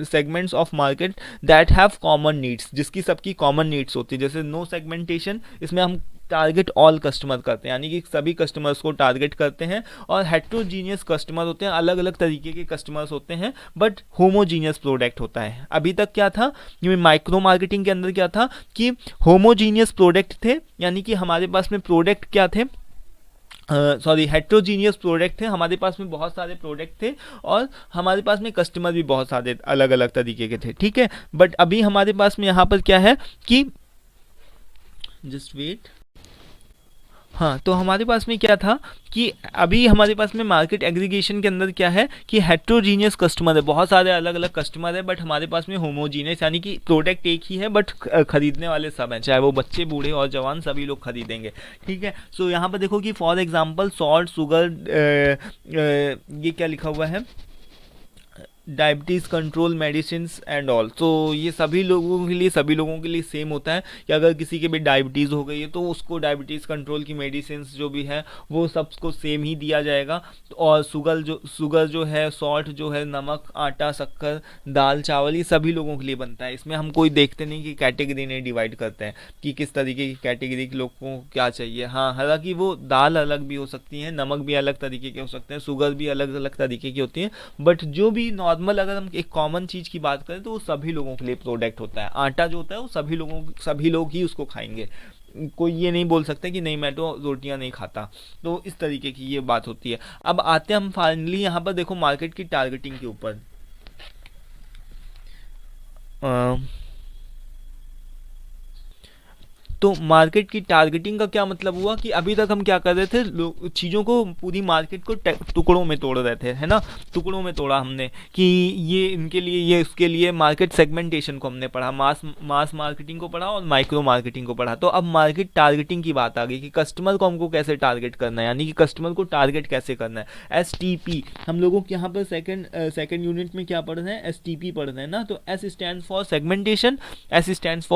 segments of market that have common needs, जिसकी सबकी कॉमन नीड्स होती है। जैसे नो सेगमेंटेशन, इसमें हम टारगेट ऑल कस्टमर करते हैं, यानी कि सभी कस्टमर्स को टारगेट करते हैं। और हेट्रोजीनियस कस्टमर होते हैं, अलग अलग तरीके के कस्टमर्स होते हैं, बट होमोजीनियस प्रोडक्ट होता है। अभी तक क्या था, माइक्रो मार्केटिंग के अंदर क्या था कि होमोजीनियस प्रोडक्ट थे, यानी कि हमारे पास में प्रोडक्ट क्या थे, हेट्रोजीनियस प्रोडक्ट थे, हमारे पास में बहुत सारे प्रोडक्ट थे और हमारे पास में कस्टमर भी बहुत सारे अलग अलग तरीके के थे, ठीक है। बट अभी हमारे पास में यहाँ पर क्या है कि जस्ट वेट, हाँ, तो हमारे पास में क्या था कि अभी हमारे पास में मार्केट एग्रीगेशन के अंदर क्या है कि हेट्रोजीनियस कस्टमर है, बहुत सारे अलग अलग कस्टमर है, बट हमारे पास में होमोजीनियस, यानी कि प्रोडक्ट एक ही है बट खरीदने वाले सब हैं, चाहे वो बच्चे बूढ़े और जवान सभी लोग खरीदेंगे, ठीक है। सो यहाँ पर देखो कि फॉर एग्जांपल सॉल्ट, शुगर, ये क्या लिखा हुआ है, diabetes control medicine and all. तो ये सभी लोगों के लिए सेम होता है कि अगर किसी के भी डायबिटीज़ हो गई है तो उसको डायबिटीज़ कंट्रोल की मेडिसिन जो भी है वो सबको सेम ही दिया जाएगा। और शुगर जो है, सॉल्ट जो है, नमक, आटा, शक्कर, दाल, चावल, ये सभी लोगों के लिए बनता है। इसमें हम कोई देखते नहीं कि कैटेगरी नहीं डिवाइड करते हैं कि किस तरीके की कैटेगरी के लोगों को क्या चाहिए। हाँ, हालांकि वो दाल अलग भी हो सकती है, नमक भी अलग तरीके के हो सकते हैं, शुगर भी अलग अलग तरीके की होती है, बट जो भी नॉर्मल अगर हम एक कॉमन चीज़ की बात करें तो वो सभी लोगों के लिए प्रोडक्ट होता है। आटा जो होता है वो सभी लोग ही उसको खाएंगे, कोई ये नहीं बोल सकते कि नहीं मैं तो रोटियां नहीं खाता। तो इस तरीके की ये बात होती है। अब आते हैं हम फाइनली यहाँ पर देखो मार्केट की टारगेटिंग के ऊपर। तो मार्केट की टारगेटिंग का क्या मतलब हुआ कि अभी तक हम क्या कर रहे थे, चीज़ों को, पूरी मार्केट को टुकड़ों में तोड़ रहे थे, है ना। टुकड़ों में तोड़ा हमने कि ये इनके लिए, ये इसके लिए। मार्केट सेगमेंटेशन को हमने पढ़ा, मास मार्केटिंग को पढ़ा और माइक्रो मार्केटिंग को पढ़ा। तो अब मार्केट टारगेटिंग की बात आ गई कि कस्टमर को हमको कैसे टारगेट करना है, यानी कि कस्टमर को टारगेट कैसे करना है। STP हम लोगों के यहाँ पर सेकंड यूनिट में क्या पढ़ रहे हैं, STP पढ़ रहे हैं ना। तो S स्टैंड फॉर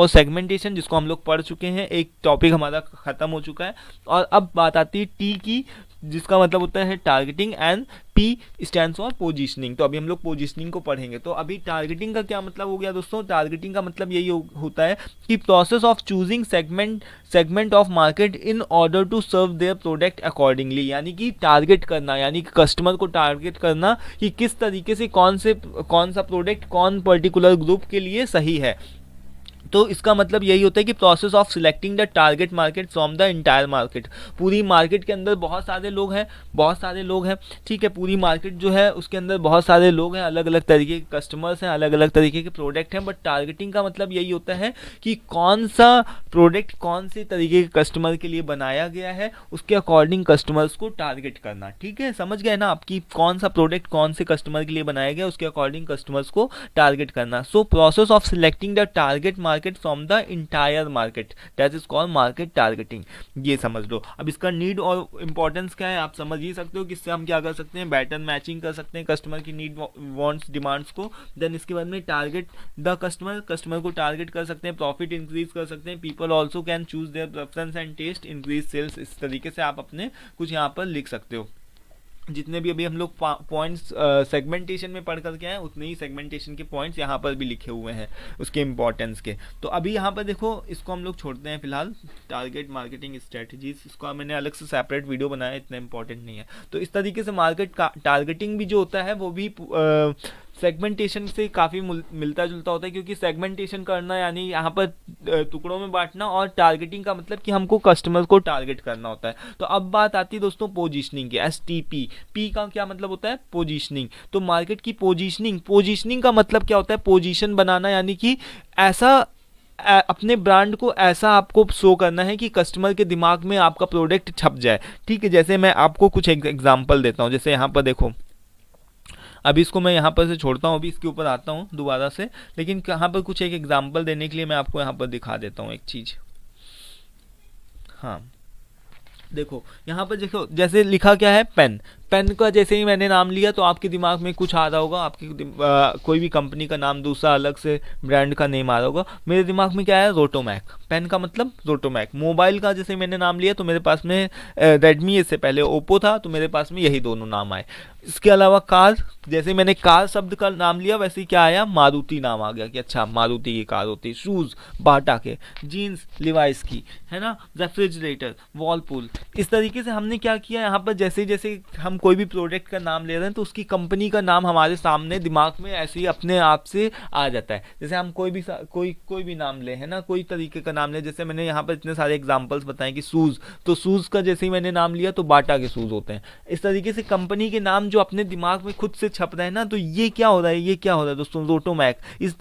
सेगमेंटेशन, जिसको हम लोग पढ़ चुके हैं, एक टॉपिक हमारा खत्म हो चुका है। और अब बात आती है T की, जिसका मतलब होता है targeting, and P stands for positioning. तो अभी हम लोग पोजीशनिंग को पढ़ेंगे। तो अभी टारगेटिंग का क्या मतलब हो गया दोस्तों, टारगेटिंग का मतलब यही होता है कि process of choosing segment of market in order to serve their product accordingly, यानी कि टारगेट करना, यानी कि कस्टमर को टारगेट करना कि किस तरीके से कौन सा प्रोडक्ट कौन पर्टिकुलर ग्रुप के लिए सही है। तो इसका मतलब यही होता है कि process of selecting the target market from the entire market. पूरी मार्केट के अंदर बहुत सारे लोग हैं, ठीक है। पूरी मार्केट जो है उसके अंदर बहुत सारे लोग हैं, अलग अलग तरीके के कस्टमर्स हैं, अलग अलग तरीके के प्रोडक्ट हैं, बट टारगेटिंग का मतलब यही होता है कि कौन सा प्रोडक्ट कौन से तरीके के कस्टमर के लिए बनाया गया है, उसके अकॉर्डिंग कस्टमर्स को टारगेट करना, ठीक है। समझ गए ना आपकी, कौन सा प्रोडक्ट कौन से कस्टमर के लिए बनाया गया, उसके अकॉर्डिंग कस्टमर्स को टारगेट करना। So process of selecting the target market from the entire market, that is called market targeting. ये समझ लो। अब इसका नीड और इंपॉर्टेंस क्या है आप समझ ही सकते हो कि इससे हम क्या कर सकते हैं, बेटर मैचिंग कर सकते हैं कस्टमर की नीड, वांट्स, डिमांड्स को। देन इसके बाद में टारगेट द कस्टमर को टारगेट कर सकते हैं, प्रॉफिट इंक्रीज कर सकते हैं। People also can choose their preference and taste, increase sales. इस तरीके से आप अपने कुछ यहाँ पर लिख सकते हो। जितने भी अभी हम लोग पॉइंट्स सेगमेंटेशन में पढ़ करके आए, उतने ही सेगमेंटेशन के पॉइंट्स यहाँ पर भी लिखे हुए हैं उसके इंपॉर्टेंस के। तो अभी यहाँ पर देखो, इसको हम लोग छोड़ते हैं फिलहाल, टारगेट मार्केटिंग स्ट्रेटजीज, इसको मैंने अलग से सेपरेट वीडियो बनाया, इतना इंपॉर्टेंट नहीं है। तो इस तरीके से मार्केट का टारगेटिंग भी जो होता है वो भी सेगमेंटेशन से काफ़ी मिलता जुलता होता है, क्योंकि सेगमेंटेशन करना यानी यहाँ पर टुकड़ों में बांटना, और टारगेटिंग का मतलब कि हमको कस्टमर को टारगेट करना होता है। तो अब बात आती है दोस्तों पोजीशनिंग की, STP। P का क्या मतलब होता है, पोजीशनिंग। तो मार्केट की पोजीशनिंग का मतलब क्या होता है, पोजीशन बनाना, यानी कि ऐसा अपने ब्रांड को ऐसा आपको शो करना है कि कस्टमर के दिमाग में आपका प्रोडक्ट छप जाए, ठीक है। जैसे मैं आपको कुछ एग्जांपल देता हूँ, जैसे यहाँ पर देखो, अभी इसको मैं यहाँ पर से छोड़ता हूँ, अभी इसके ऊपर आता हूँ दोबारा से, लेकिन यहाँ पर कुछ एक एग्जांपल देने के लिए मैं आपको यहाँ पर दिखा देता हूँ एक चीज़। हाँ, देखो यहाँ पर देखो, जैसे लिखा क्या है, पेन। पेन का जैसे ही मैंने नाम लिया तो आपके दिमाग में कुछ आ रहा होगा, आपकी कोई भी कंपनी का नाम, दूसरा अलग से ब्रांड का नेम आ रहा होगा। मेरे दिमाग में क्या है, रोटोमैक, पेन का मतलब रोटोमैक। मोबाइल का जैसे मैंने नाम लिया तो मेरे पास में रेडमी, इससे पहले ओप्पो था, तो मेरे पास में यही दोनों नाम आए। इसके अलावा कार, जैसे मैंने कार शब्द का नाम लिया वैसे ही क्या आया, मारुति नाम आ गया कि अच्छा मारुति की कार होती है। शूज़ बाटा के, जीन्स लिवाइस की, है ना, रेफ्रिजरेटर वॉलपूल। इस तरीके से हमने क्या किया यहाँ पर, जैसे जैसे हम कोई भी प्रोडक्ट का नाम ले रहे हैं तो उसकी कंपनी का नाम हमारे सामने दिमाग में ऐसे ही अपने आप से आ जाता है। जैसे हम कोई भी नाम ले, है ना, कोई तरीके का नाम ले, जैसे मैंने यहाँ पर इतने सारे एग्जांपल्स बताए कि शूज़, तो शूज़ का जैसे ही मैंने नाम लिया तो बाटा के शूज़ होते हैं। इस तरीके से कंपनी के नाम जो अपने दिमाग में खुद से छप रहे हैं ना, तो ये क्या हो रहा है, ये क्या हो रहा है दोस्तों, रोटोमैक।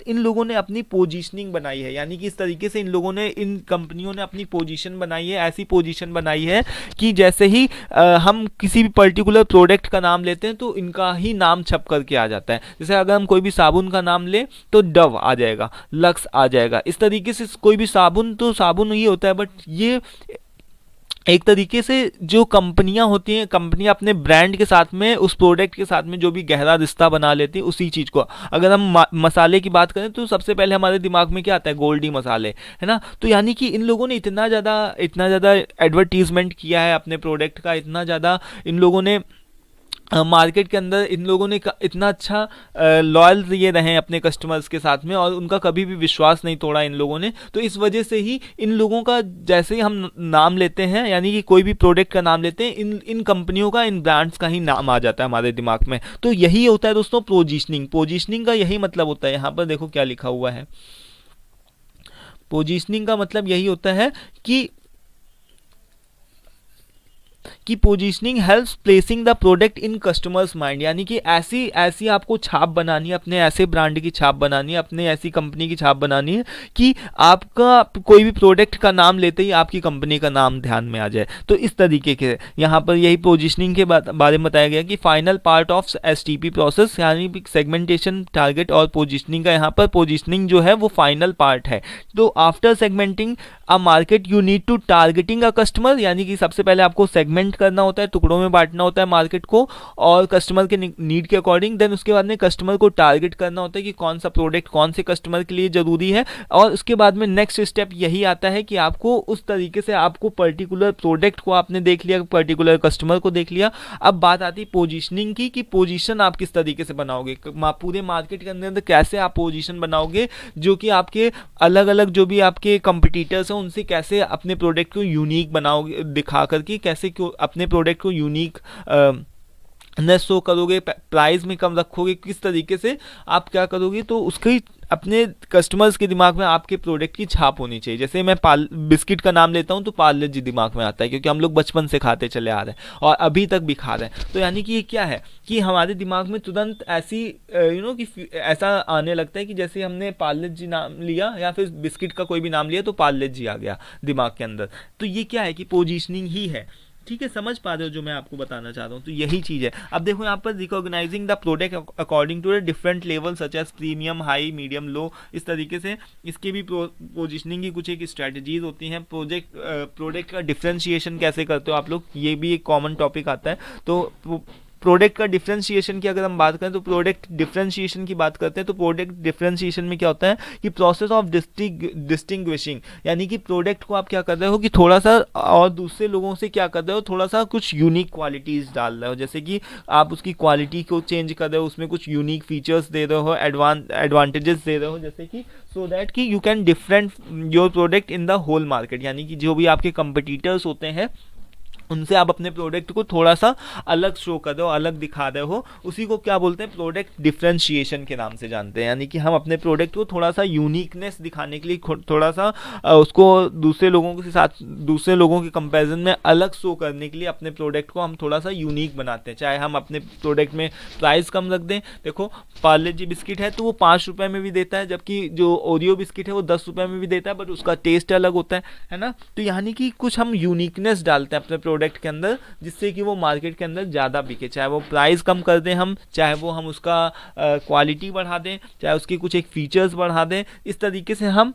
इन लोगों ने अपनी पोजीशनिंग बनाई है, यानी कि इस तरीके से इन लोगों ने, इन कंपनियों ने अपनी पोजीशन बनाई है, ऐसी पोजीशन बनाई है कि जैसे ही हम किसी भी पर्टिकुलर प्रोडक्ट का नाम लेते हैं तो इनका ही नाम छप करके आ जाता है। जैसे अगर हम कोई भी साबुन का नाम लें तो डव आ जाएगा, लक्स आ जाएगा। इस तरीके से कोई भी साबुन तो साबुन ही होता है, बट ये एक तरीके से जो कंपनियां होती हैं, कंपनियां अपने ब्रांड के साथ में, उस प्रोडक्ट के साथ में जो भी गहरा रिश्ता बना लेती हैं उसी चीज़ को। अगर हम मसाले की बात करें तो सबसे पहले हमारे दिमाग में क्या आता है, गोल्डी मसाले, है ना। तो यानी कि इन लोगों ने इतना ज़्यादा एडवर्टीजमेंट किया है अपने प्रोडक्ट का, इतना ज़्यादा इन लोगों ने मार्केट के अंदर, इन लोगों ने इतना अच्छा लॉयल ये रहे अपने कस्टमर्स के साथ में, और उनका कभी भी विश्वास नहीं तोड़ा इन लोगों ने। तो इस वजह से ही इन लोगों का, जैसे ही हम नाम लेते हैं, यानी कि कोई भी प्रोडक्ट का नाम लेते हैं, इन कंपनियों का, इन ब्रांड्स का ही नाम आ जाता है हमारे दिमाग में। तो यही होता है दोस्तों पोजीशनिंग। पोजीशनिंग का यही मतलब होता है, यहाँ पर देखो क्या लिखा हुआ है, पोजीशनिंग का मतलब यही होता है कि positioning helps placing the product in customers mind, यानी कि ऐसी आपको छाप बनानी है, अपने ऐसे ब्रांड की छाप बनानी है, अपने ऐसी कंपनी की छाप बनानी है कि आपका कोई भी प्रोडक्ट का नाम लेते ही आपकी कंपनी का नाम ध्यान में आ जाए। तो इस तरीके के यहाँ पर यही पोजीशनिंग के बारे में बताया गया कि final part of STP process, यानी सेगमेंटेशन, टारगेट और पोजीशनिंग का, यहाँ पर पोजीशनिंग जो है वो फाइनल पार्ट है। तो after segmenting a market you need to targeting a customer, यानी कि सबसे पहले आपको सेगमेंट करना होता है, टुकड़ों में बांटना होता है मार्केट को और कस्टमर के नीड के अकॉर्डिंग। देन उसके बाद में कस्टमर को टारगेट करना होता है कि कौन सा प्रोडक्ट कौन से कस्टमर के लिए ज़रूरी है, और उसके बाद में नेक्स्ट स्टेप यही आता है कि आपको उस तरीके से, आपको पर्टिकुलर प्रोडक्ट को आपने देख लिया, पर्टिकुलर कस्टमर को देख लिया, अब बात आती है पोजीशनिंग की कि पोजीशन आप किस तरीके से बनाओगे, पूरे मार्केट के अंदर कैसे आप पोजीशन बनाओगे, जो कि आपके अलग अलग जो भी आपके कंपटीटर्स हैं उनसे कैसे अपने प्रोडक्ट को यूनिक बनाओगे, दिखा करके कैसे अपने प्रोडक्ट को यूनिक न शो करोगे, प्राइस में कम रखोगे, किस तरीके से आप क्या करोगे, तो उसके अपने कस्टमर्स के दिमाग में आपके प्रोडक्ट की छाप होनी चाहिए। जैसे मैं बिस्किट का नाम लेता हूं तो पार्ले जी दिमाग में आता है, क्योंकि हम लोग बचपन से खाते चले आ रहे हैं और अभी तक भी खा रहे हैं। तो यानी कि ये क्या है कि हमारे दिमाग में तुरंत ऐसी कि ऐसा आने लगता है कि जैसे हमने पार्ले जी नाम लिया या फिर बिस्किट का कोई भी नाम लिया तो पार्ले जी आ गया दिमाग के अंदर। तो ये क्या है कि पोजीशनिंग ही है। ठीक है, समझ पा रहे हो जो मैं आपको बताना चाह रहा हूँ, तो यही चीज़ है। अब देखो यहाँ पर recognising the product according to the different level such as premium, high, medium, low, इस तरीके से इसके भी पोजीशनिंग की कुछ एक स्ट्रैटेजीज होती हैं। प्रोडक्ट का डिफ्रेंशिएशन कैसे करते हो आप लोग, ये भी एक कॉमन टॉपिक आता है। तो प्रोडक्ट का डिफरेंशिएशन की अगर हम बात करें तो प्रोडक्ट डिफरेंशिएशन की बात करते हैं तो प्रोडक्ट डिफरेंशिएशन में क्या होता है कि प्रोसेस ऑफ डिस्टिंग्विशिंग, यानी कि प्रोडक्ट को आप क्या कर रहे हो कि थोड़ा सा और दूसरे लोगों से क्या कर रहे हो, थोड़ा सा कुछ यूनिक क्वालिटीज़ डाल रहे हो, जैसे कि आप उसकी क्वालिटी को चेंज कर रहे हो, उसमें कुछ यूनिक फीचर्स दे रहे हो, एडवांटेजेस दे रहे हो, जैसे कि सो दैट कि you can different your product in the whole market, यानी कि जो भी आपके कंपटीटर्स होते हैं उनसे आप अपने प्रोडक्ट को थोड़ा सा अलग शो कर रहे हो, अलग दिखा रहे हो, उसी को क्या बोलते हैं, प्रोडक्ट डिफरेंशिएशन के नाम से जानते हैं। यानी कि हम अपने प्रोडक्ट को थोड़ा सा यूनिकनेस दिखाने के लिए थोड़ा सा उसको दूसरे लोगों के साथ, दूसरे लोगों के कंपैरिजन में अलग शो करने के लिए अपने प्रोडक्ट को हम थोड़ा सा यूनिक बनाते हैं। चाहे हम अपने प्रोडक्ट में प्राइस कम रख दें, देखो पार्ले जी बिस्किट है तो वो 5 रुपये में भी देता है, जबकि जो ओरियो बिस्किट है वो 10 रुपये में भी देता है, बट उसका टेस्ट अलग होता है ना। तो यानी कि कुछ हम यूनिकनेस डालते हैं अपने प्रोडक्ट के अंदर, जिससे कि वो मार्केट के अंदर ज़्यादा बिके, चाहे वो प्राइस कम कर दें हम, चाहे वो हम उसका क्वालिटी बढ़ा दें, चाहे उसके कुछ एक फीचर्स बढ़ा दें। इस तरीके से हम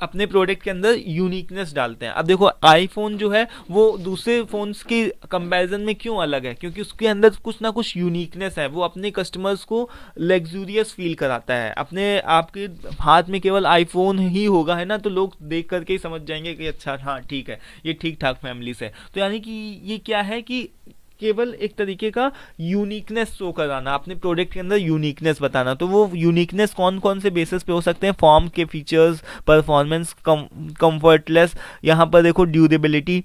अपने प्रोडक्ट के अंदर यूनिकनेस डालते हैं। अब देखो आईफोन जो है वो दूसरे फ़ोन्स की कंपैरिजन में क्यों अलग है, क्योंकि उसके अंदर कुछ ना कुछ यूनिकनेस है, वो अपने कस्टमर्स को लग्जूरियस फील कराता है। अपने आपके हाथ में केवल आईफोन ही होगा है ना, तो लोग देख करके ही समझ जाएंगे कि अच्छा हाँ ठीक है, ये ठीक ठाक फैमिली से। तो यानी कि ये क्या है कि केवल एक तरीके का यूनिकनेस शो कराना, अपने प्रोडक्ट के अंदर यूनिकनेस बताना। तो वो यूनिकनेस कौन कौन से बेसिस पे हो सकते हैं? फॉर्म के फीचर्स, परफॉर्मेंस, कंफर्टलेस, यहाँ पर देखो ड्यूरेबिलिटी,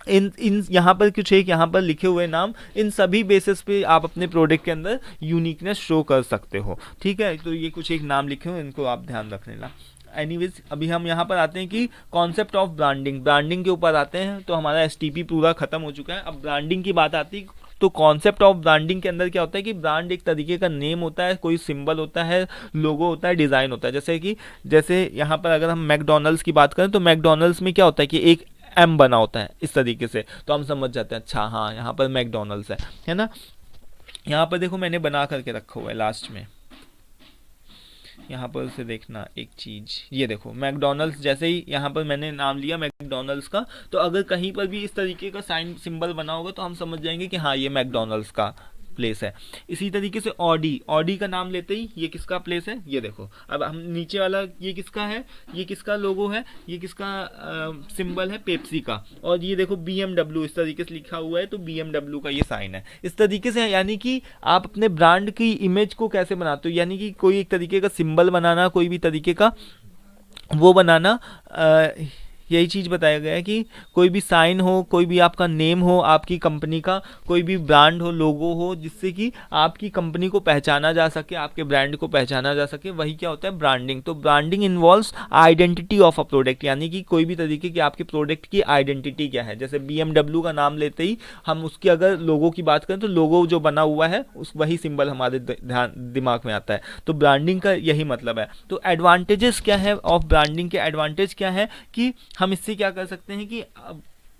इन इन यहाँ पर कुछ एक यहाँ पर लिखे हुए नाम, इन सभी बेसिस पे आप अपने प्रोडक्ट के अंदर यूनिकनेस शो कर सकते हो। ठीक है, तो ये कुछ एक नाम लिखे हुए, इनको आप ध्यान रख लेना। एनीवेज अभी हम यहाँ पर आते हैं कि कॉन्सेप्ट ऑफ ब्रांडिंग, ब्रांडिंग के ऊपर आते हैं। तो हमारा एसटीपी पूरा खत्म हो चुका है, अब ब्रांडिंग की बात आती है। तो कॉन्सेप्ट ऑफ ब्रांडिंग के अंदर क्या होता है कि ब्रांड एक तरीके का नेम होता है, कोई सिंबल होता है, लोगो होता है, डिज़ाइन होता है। जैसे यहाँ पर अगर हम मैकडोनल्ड्स की बात करें तो मैकडोनल्ड्स में क्या होता है कि एक एम बना होता है इस तरीके से, तो हम समझ जाते हैं अच्छा हाँ यहाँ पर मैकडोनल्ड्स है ना। यहाँ पर देखो मैंने बना करके रखा हुआ है लास्ट में, यहाँ पर से देखना एक चीज़, ये देखो मैकडोनल्ड्स, जैसे ही यहाँ पर मैंने नाम लिया मैकडोनल्ड्स का, तो अगर कहीं पर भी इस तरीके का साइन सिंबल बना होगा तो हम समझ जाएंगे कि हाँ ये मैकडोनल्ड्स का प्लेस है। इसी तरीके से ऑडी, ऑडी का नाम लेते ही ये किसका प्लेस है, ये देखो। अब हम नीचे वाला ये किसका है, ये किसका लोगो है, ये किसका सिंबल है, पेप्सी का। और ये देखो BMW इस तरीके से लिखा हुआ है, तो BMW का ये साइन है। इस तरीके से यानी कि आप अपने ब्रांड की इमेज को कैसे बनाते हो, यानी कि कोई एक तरीके का सिंबल बनाना, कोई भी तरीके का वो बनाना, यही चीज़ बताया गया है कि कोई भी साइन हो, कोई भी आपका नेम हो, आपकी कंपनी का कोई भी ब्रांड हो, लोगो हो, जिससे कि आपकी कंपनी को पहचाना जा सके, आपके ब्रांड को पहचाना जा सके, वही क्या होता है ब्रांडिंग। तो branding involves identity of a product, यानी कि कोई भी तरीके की आपके प्रोडक्ट की आइडेंटिटी क्या है। जैसे BMW का नाम लेते ही हम उसकी अगर लोगो की बात करें तो लोगो जो बना हुआ है उस वही सिंबल हमारे दिमाग में आता है। तो ब्रांडिंग का यही मतलब है। तो एडवांटेजेस क्या है ऑफ ब्रांडिंग के, एडवांटेज क्या है कि हम इससे क्या कर सकते हैं कि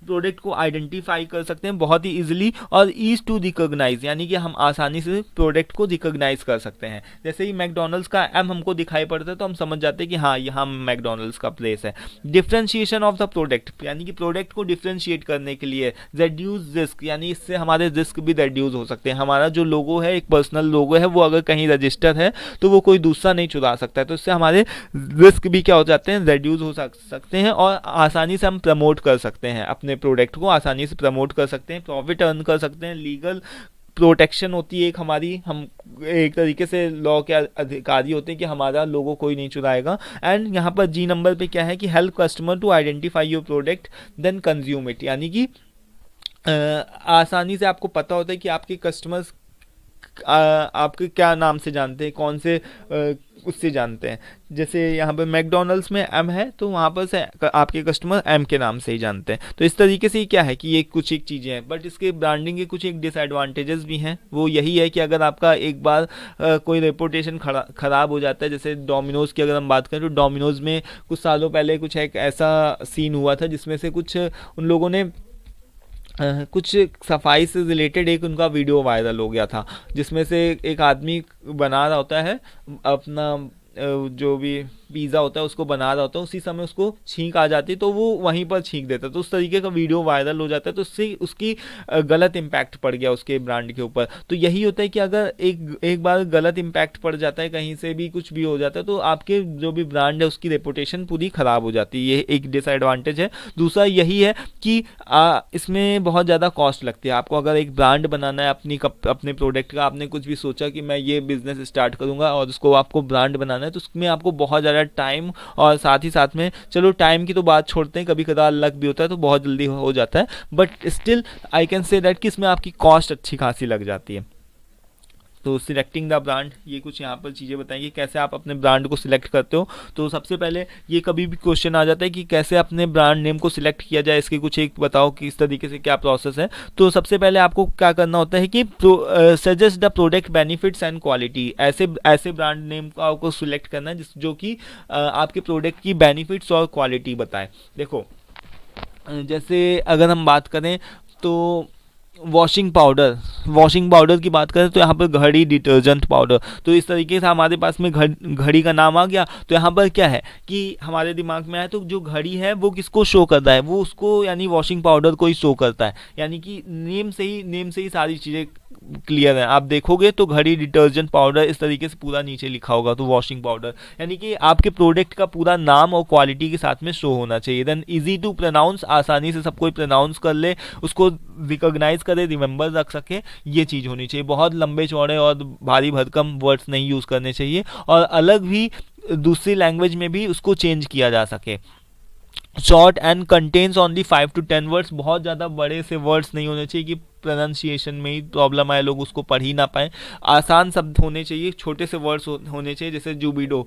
प्रोडक्ट को आइडेंटिफाई कर सकते हैं बहुत ही इजीली, और ईज टू रिकॉग्नाइज, यानी कि हम आसानी से प्रोडक्ट को रिकॉग्नाइज कर सकते हैं। जैसे ही मैकडोनल्ड्स का एम हमको दिखाई पड़ता है तो हम समझ जाते हैं कि हाँ यहाँ मैकडोनल्ड्स का प्लेस है। डिफ्रेंशिएशन ऑफ द प्रोडक्ट, यानी कि प्रोडक्ट को डिफ्रेंशिएट करने के लिए। रेड्यूस रिस्क, यानी इससे हमारे रिस्क भी रेड्यूस हो सकते हैं। हमारा जो लोगो है, एक पर्सनल लोगो है, वो अगर कहीं रजिस्टर है तो वो कोई दूसरा नहीं चुरा सकता है, तो इससे हमारे रिस्क भी क्या हो जाते हैं, रेड्यूस हो सकते हैं, और आसानी से हम प्रमोट कर सकते हैं, अपने प्रोडक्ट को आसानी से प्रमोट कर सकते हैं, प्रॉफिट अर्न कर सकते हैं। लीगल प्रोटेक्शन होती है एक हमारी, हम एक तरीके से लॉ के अधिकारी होते हैं कि हमारा लोगो कोई नहीं चुराएगा। एंड यहाँ पर जी नंबर पे क्या है कि help customer to identify your product then consume it, यानी कि आसानी से आपको पता होता है कि आपके कस्टमर्स आपके क्या नाम से जानते हैं, कौन से उससे जानते हैं। जैसे यहाँ पर मैकडोनल्ड्स में एम है तो वहाँ पर से आपके कस्टमर एम के नाम से ही जानते हैं। तो इस तरीके से ही क्या है कि ये कुछ एक चीज़ें हैं, बट इसके ब्रांडिंग के कुछ एक डिसएडवांटेजेस भी हैं। वो यही है कि अगर आपका एक बार कोई रेपुटेशन ख़राब हो जाता है, जैसे डोमिनोज़ की अगर हम बात करें तो डोमिनोज़ में कुछ सालों पहले कुछ एक ऐसा सीन हुआ था जिसमें से कुछ उन लोगों ने कुछ सफाई से रिलेटेड एक उनका वीडियो वायरल हो गया था, जिसमें से एक आदमी बना रहा होता है अपना जो भी पिज़्ज़ा होता है उसको बना रहा होता है, उसी समय उसको छींक आ जाती है तो वो वहीं पर छींक देता है, तो उस तरीके का वीडियो वायरल हो जाता है, तो उससे उसकी गलत इम्पैक्ट पड़ गया उसके ब्रांड के ऊपर। तो यही होता है कि अगर एक बार गलत इम्पैक्ट पड़ जाता है, कहीं से भी कुछ भी हो जाता है, तो आपके जो भी ब्रांड है उसकी रेपुटेशन पूरी ख़राब हो जाती है। ये एक डिसएडवांटेज है। दूसरा यही है कि इसमें बहुत ज़्यादा कॉस्ट लगती है। आपको अगर एक ब्रांड बनाना है अपने प्रोडक्ट का, आपने कुछ भी सोचा कि मैं ये बिज़नेस स्टार्ट करूँगा और उसको आपको ब्रांड बनाना है, तो उसमें आपको बहुत ज़्यादा टाइम और साथ ही साथ में, चलो टाइम की तो बात छोड़ते हैं, कभी कदार लक भी होता है तो बहुत जल्दी हो जाता है, but still I can say that कि इसमें आपकी कॉस्ट अच्छी खासी लग जाती है। तो सिलेक्टिंग द ब्रांड, ये कुछ यहाँ पर चीज़ें बताएंगे कैसे आप अपने ब्रांड को सिलेक्ट करते हो। तो सबसे पहले ये कभी भी क्वेश्चन आ जाता है कि कैसे अपने ब्रांड नेम को सिलेक्ट किया जाए, इसके कुछ एक बताओ कि इस तरीके से क्या प्रोसेस है। तो सबसे पहले आपको क्या करना होता है कि suggest the product benefits and quality, ऐसे ब्रांड नेम को आपको सिलेक्ट करना है जो कि आपके प्रोडक्ट की बेनिफिट्स और क्वालिटी बताए। देखो जैसे अगर हम बात करें तो वॉशिंग पाउडर की बात करें तो यहाँ पर घड़ी डिटर्जेंट पाउडर, तो इस तरीके से हमारे पास में घड़ी का नाम आ गया। तो यहाँ पर क्या है कि हमारे दिमाग में आया तो जो घड़ी है वो किसको शो करता है, वो उसको यानी वॉशिंग पाउडर को ही शो करता है, यानी कि नेम से ही सारी चीज़ें क्लियर है। आप देखोगे तो घड़ी डिटर्जेंट पाउडर इस तरीके से पूरा नीचे लिखा होगा, तो वॉशिंग पाउडर यानी कि आपके प्रोडक्ट का पूरा नाम और क्वालिटी के साथ में शो होना चाहिए। देन इजी टू प्रोनाउंस, आसानी से सब कोई प्रोनाउंस कर ले, उसको रिकॉग्नाइज करे, रिमेंबर रख सके, ये चीज़ होनी चाहिए। बहुत लंबे चौड़े और भारी भरकम वर्ड्स नहीं यूज़ करने चाहिए, और अलग भी दूसरी लैंग्वेज में भी उसको चेंज किया जा सके। Short and contains only 5 to 10 words, बहुत ज़्यादा बड़े से वर्ड्स नहीं होने चाहिए कि प्रोनाउंसिएशन में ही प्रॉब्लम आए, लोग उसको पढ़ ही ना पाए। आसान शब्द होने चाहिए, छोटे से वर्ड्स होने चाहिए, जैसे जुपिडो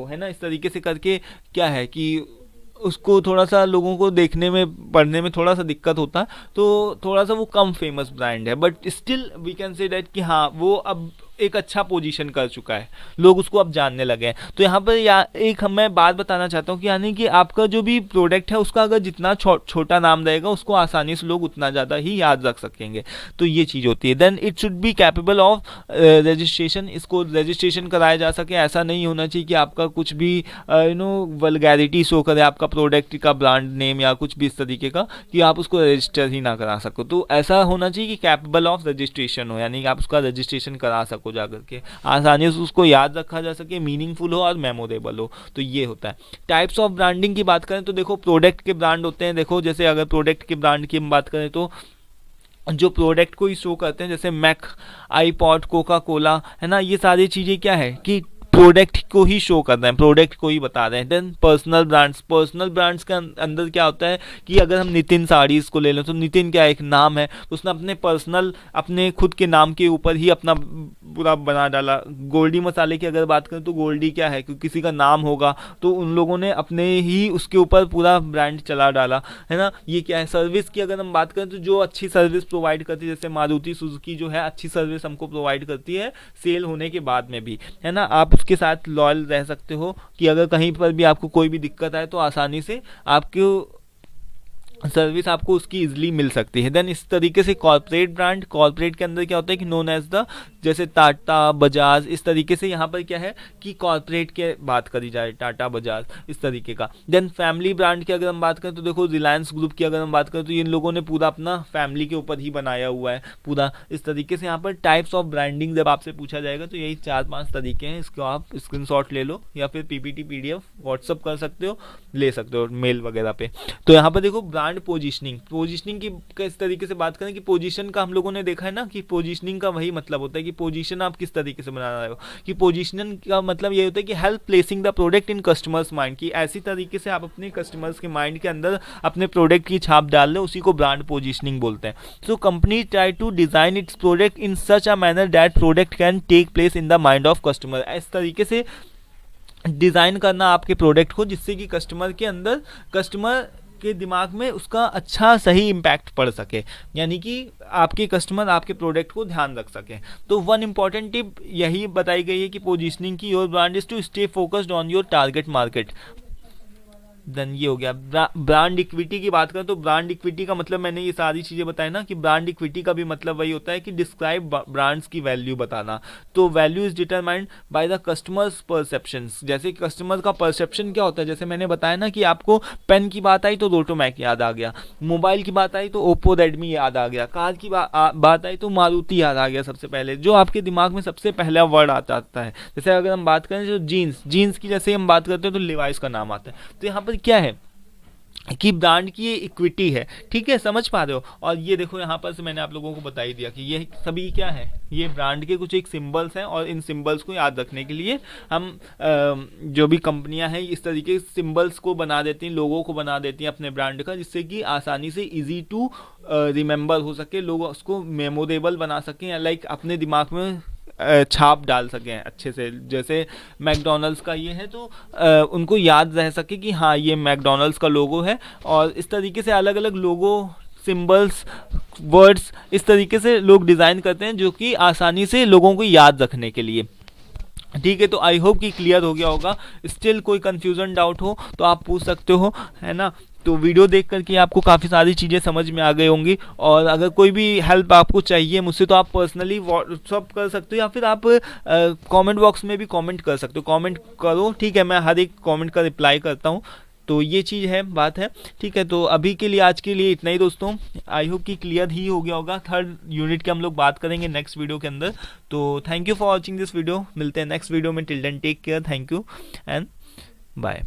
है ना, इस तरीके से करके क्या है कि उसको थोड़ा सा लोगों को देखने में पढ़ने में थोड़ा सा दिक्कत होता है, तो थोड़ा सा वो कम फेमस ब्रांड है, but still we can say that कि हाँ वो अब एक अच्छा पोजीशन कर चुका है, लोग उसको अब जानने लगे हैं। तो यहाँ पर एक मैं बात बताना चाहता हूँ कि यानी कि आपका जो भी प्रोडक्ट है उसका अगर जितना छोटा नाम रहेगा उसको आसानी से लोग उतना ज़्यादा ही याद रख सकेंगे, तो ये चीज़ होती है। Then it should be capable of registration, इसको रजिस्ट्रेशन कराया जा सके। ऐसा नहीं होना चाहिए कि आपका कुछ भी वल्गैरिटी शो करे, आपका प्रोडक्ट का ब्रांड नेम या कुछ भी इस तरीके का, कि आप उसको रजिस्टर ही ना करा सको। तो ऐसा होना चाहिए कि कैपेबल ऑफ रजिस्ट्रेशन हो, यानी कि आप उसका रजिस्ट्रेशन करा सको जाकर के, आसानी से उसको याद रखा जा सके, मीनिंगफुल हो और मेमोरेबल हो, तो ये होता है। टाइप्स ऑफ ब्रांडिंग की बात करें तो देखो प्रोडक्ट के ब्रांड होते हैं। देखो जैसे अगर प्रोडक्ट के ब्रांड की हम बात करें तो जो प्रोडक्ट को ही शो करते हैं, जैसे मैक, आईपॉड, कोका कोला, है ना, ये सारी चीज़ें क्या है कि प्रोडक्ट को ही शो कर रहे हैं, प्रोडक्ट को ही बता रहे हैं। देन पर्सनल ब्रांड्स के अंदर क्या होता है कि अगर हम नितिन साड़ीज को ले लें तो नितिन क्या एक नाम है, उसने अपने खुद के नाम के ऊपर ही अपना पूरा बना डाला। गोल्डी मसाले की अगर बात करें तो गोल्डी क्या है, क्योंकि किसी का नाम होगा तो उन लोगों ने अपने ही उसके ऊपर पूरा ब्रांड चला डाला, है ना। ये क्या है। सर्विस की अगर हम बात करें तो जो अच्छी सर्विस प्रोवाइड करती है, जैसे मारुति सुजुकी जो है अच्छी सर्विस हमको प्रोवाइड करती है सेल होने के बाद में भी, है ना। आप उसके साथ लॉयल रह सकते हो कि अगर कहीं पर भी आपको कोई भी दिक्कत आए तो आसानी से आपको सर्विस आपको उसकी इजीली मिल सकती है। देन इस तरीके से कॉर्पोरेट ब्रांड, कॉर्पोरेट के अंदर क्या होता है कि नोन एज द, जैसे टाटा, बजाज, इस तरीके से यहाँ पर क्या है कि कॉर्पोरेट के बात करी जाए, टाटा, बजाज, इस तरीके का। देन फैमिली ब्रांड की अगर हम बात करें तो देखो रिलायंस ग्रुप की अगर हम बात करें तो इन लोगों ने पूरा अपना फैमिली के ऊपर ही बनाया हुआ है पूरा, इस तरीके से। यहाँ पर टाइप्स ऑफ ब्रांडिंग जब आपसे पूछा जाएगा तो यही 4-5 तरीके हैं, इसको आप स्क्रीनशॉट ले लो या फिर पीपीटी पीडीएफ व्हाट्सअप कर सकते हो, ले सकते हो मेल वगैरह पे। तो यहाँ पर देखो ब्रांड पोजीशनिंग की किस तरीके से बात करें कि पोजीशन का हम लोगों ने देखा है ना कि पोजीशनिंग का वही मतलब होता है कि पोजीशन आप किस तरीके से बना रहे हो, कि पोजीशनिंग का मतलब ये होता है कि help placing the product in customers mind, की ऐसी तरीके से आप अपने कस्टमर्स के माइंड के अंदर अपने प्रोडक्ट की छाप डाल रहे हो, उसी को ब्रांड पोजीशनिंग बोलते हैं। So company try to design its product in such a manner that product can take place in the mind of customer, इस तरीके से डिज़ाइन करना आपके प्रोडक्ट को जिससे कि कस्टमर के दिमाग में उसका अच्छा सही इम्पैक्ट पड़ सके, यानी कि आपके कस्टमर आपके प्रोडक्ट को ध्यान रख सके। तो वन इंपॉर्टेंट टिप यही बताई गई है कि पोजीशनिंग की your brand is to stay focused on your target market. Then ये हो गया। ब्रांड इक्विटी की बात करें तो ब्रांड इक्विटी का मतलब मैंने ये सारी चीज़ें बताई ना कि ब्रांड इक्विटी का भी मतलब वही होता है कि डिस्क्राइब ब्रांड्स की वैल्यू बताना। तो value is determined by the customers perceptions, जैसे कस्टमर का परसेप्शन क्या होता है, जैसे मैंने बताया ना कि आपको पेन की बात आई तो रोटोमैक याद आ गया, मोबाइल की बात आई तो ओप्पो रेडमी याद आ गया, कार की बात आई तो मारुति याद आ गया, सबसे पहले जो आपके दिमाग में सबसे पहला वर्ड आता है। जैसे अगर हम बात करें तो जीन्स की जैसे हम बात करते हैं तो लिवाइस का नाम आता है। तो यहाँ पर क्या है कि ब्रांड की ये इक्विटी है, ठीक है, समझ पा रहे हो। और ये देखो यहाँ पर से मैंने आप लोगों को बता ही दिया कि ये सभी क्या है, ये ब्रांड के कुछ एक सिंबल्स हैं, और इन सिंबल्स को याद रखने के लिए हम जो भी कंपनियां हैं इस तरीके से सिंबल्स को बना देती हैं, लोगों को बना देती हैं अपने ब्रांड का, जिससे कि आसानी से इजी टू रिमेंबर हो सके, लोग उसको मेमोरेबल बना सकें, लाइक अपने दिमाग में छाप डाल सकें अच्छे से। जैसे मैकडॉनल्ड्स का ये है तो उनको याद रह सके कि हाँ ये मैकडॉनल्ड्स का लोगो है, और इस तरीके से अलग अलग लोगो, सिंबल्स, वर्ड्स इस तरीके से लोग डिज़ाइन करते हैं जो कि आसानी से लोगों को याद रखने के लिए। ठीक है, तो आई होप कि क्लियर हो गया होगा। स्टिल कोई कंफ्यूजन डाउट हो तो आप पूछ सकते हो, है ना। तो वीडियो देख करके आपको काफ़ी सारी चीज़ें समझ में आ गई होंगी। और अगर कोई भी हेल्प आपको चाहिए मुझसे तो आप पर्सनली व्हाट्सअप कर सकते हो, या फिर आप कमेंट बॉक्स में भी कमेंट कर सकते हो। कमेंट करो, ठीक है, मैं हर एक कमेंट का रिप्लाई करता हूँ। तो ये चीज़ है, बात है, ठीक है। तो अभी के लिए, आज के लिए इतना ही दोस्तों। आई होप कि क्लियर ही हो गया होगा। थर्ड यूनिट के हम लोग बात करेंगे नेक्स्ट वीडियो के अंदर। तो thank you for watching this video. मिलते हैं नेक्स्ट वीडियो में। Till then take care, thank you and bye.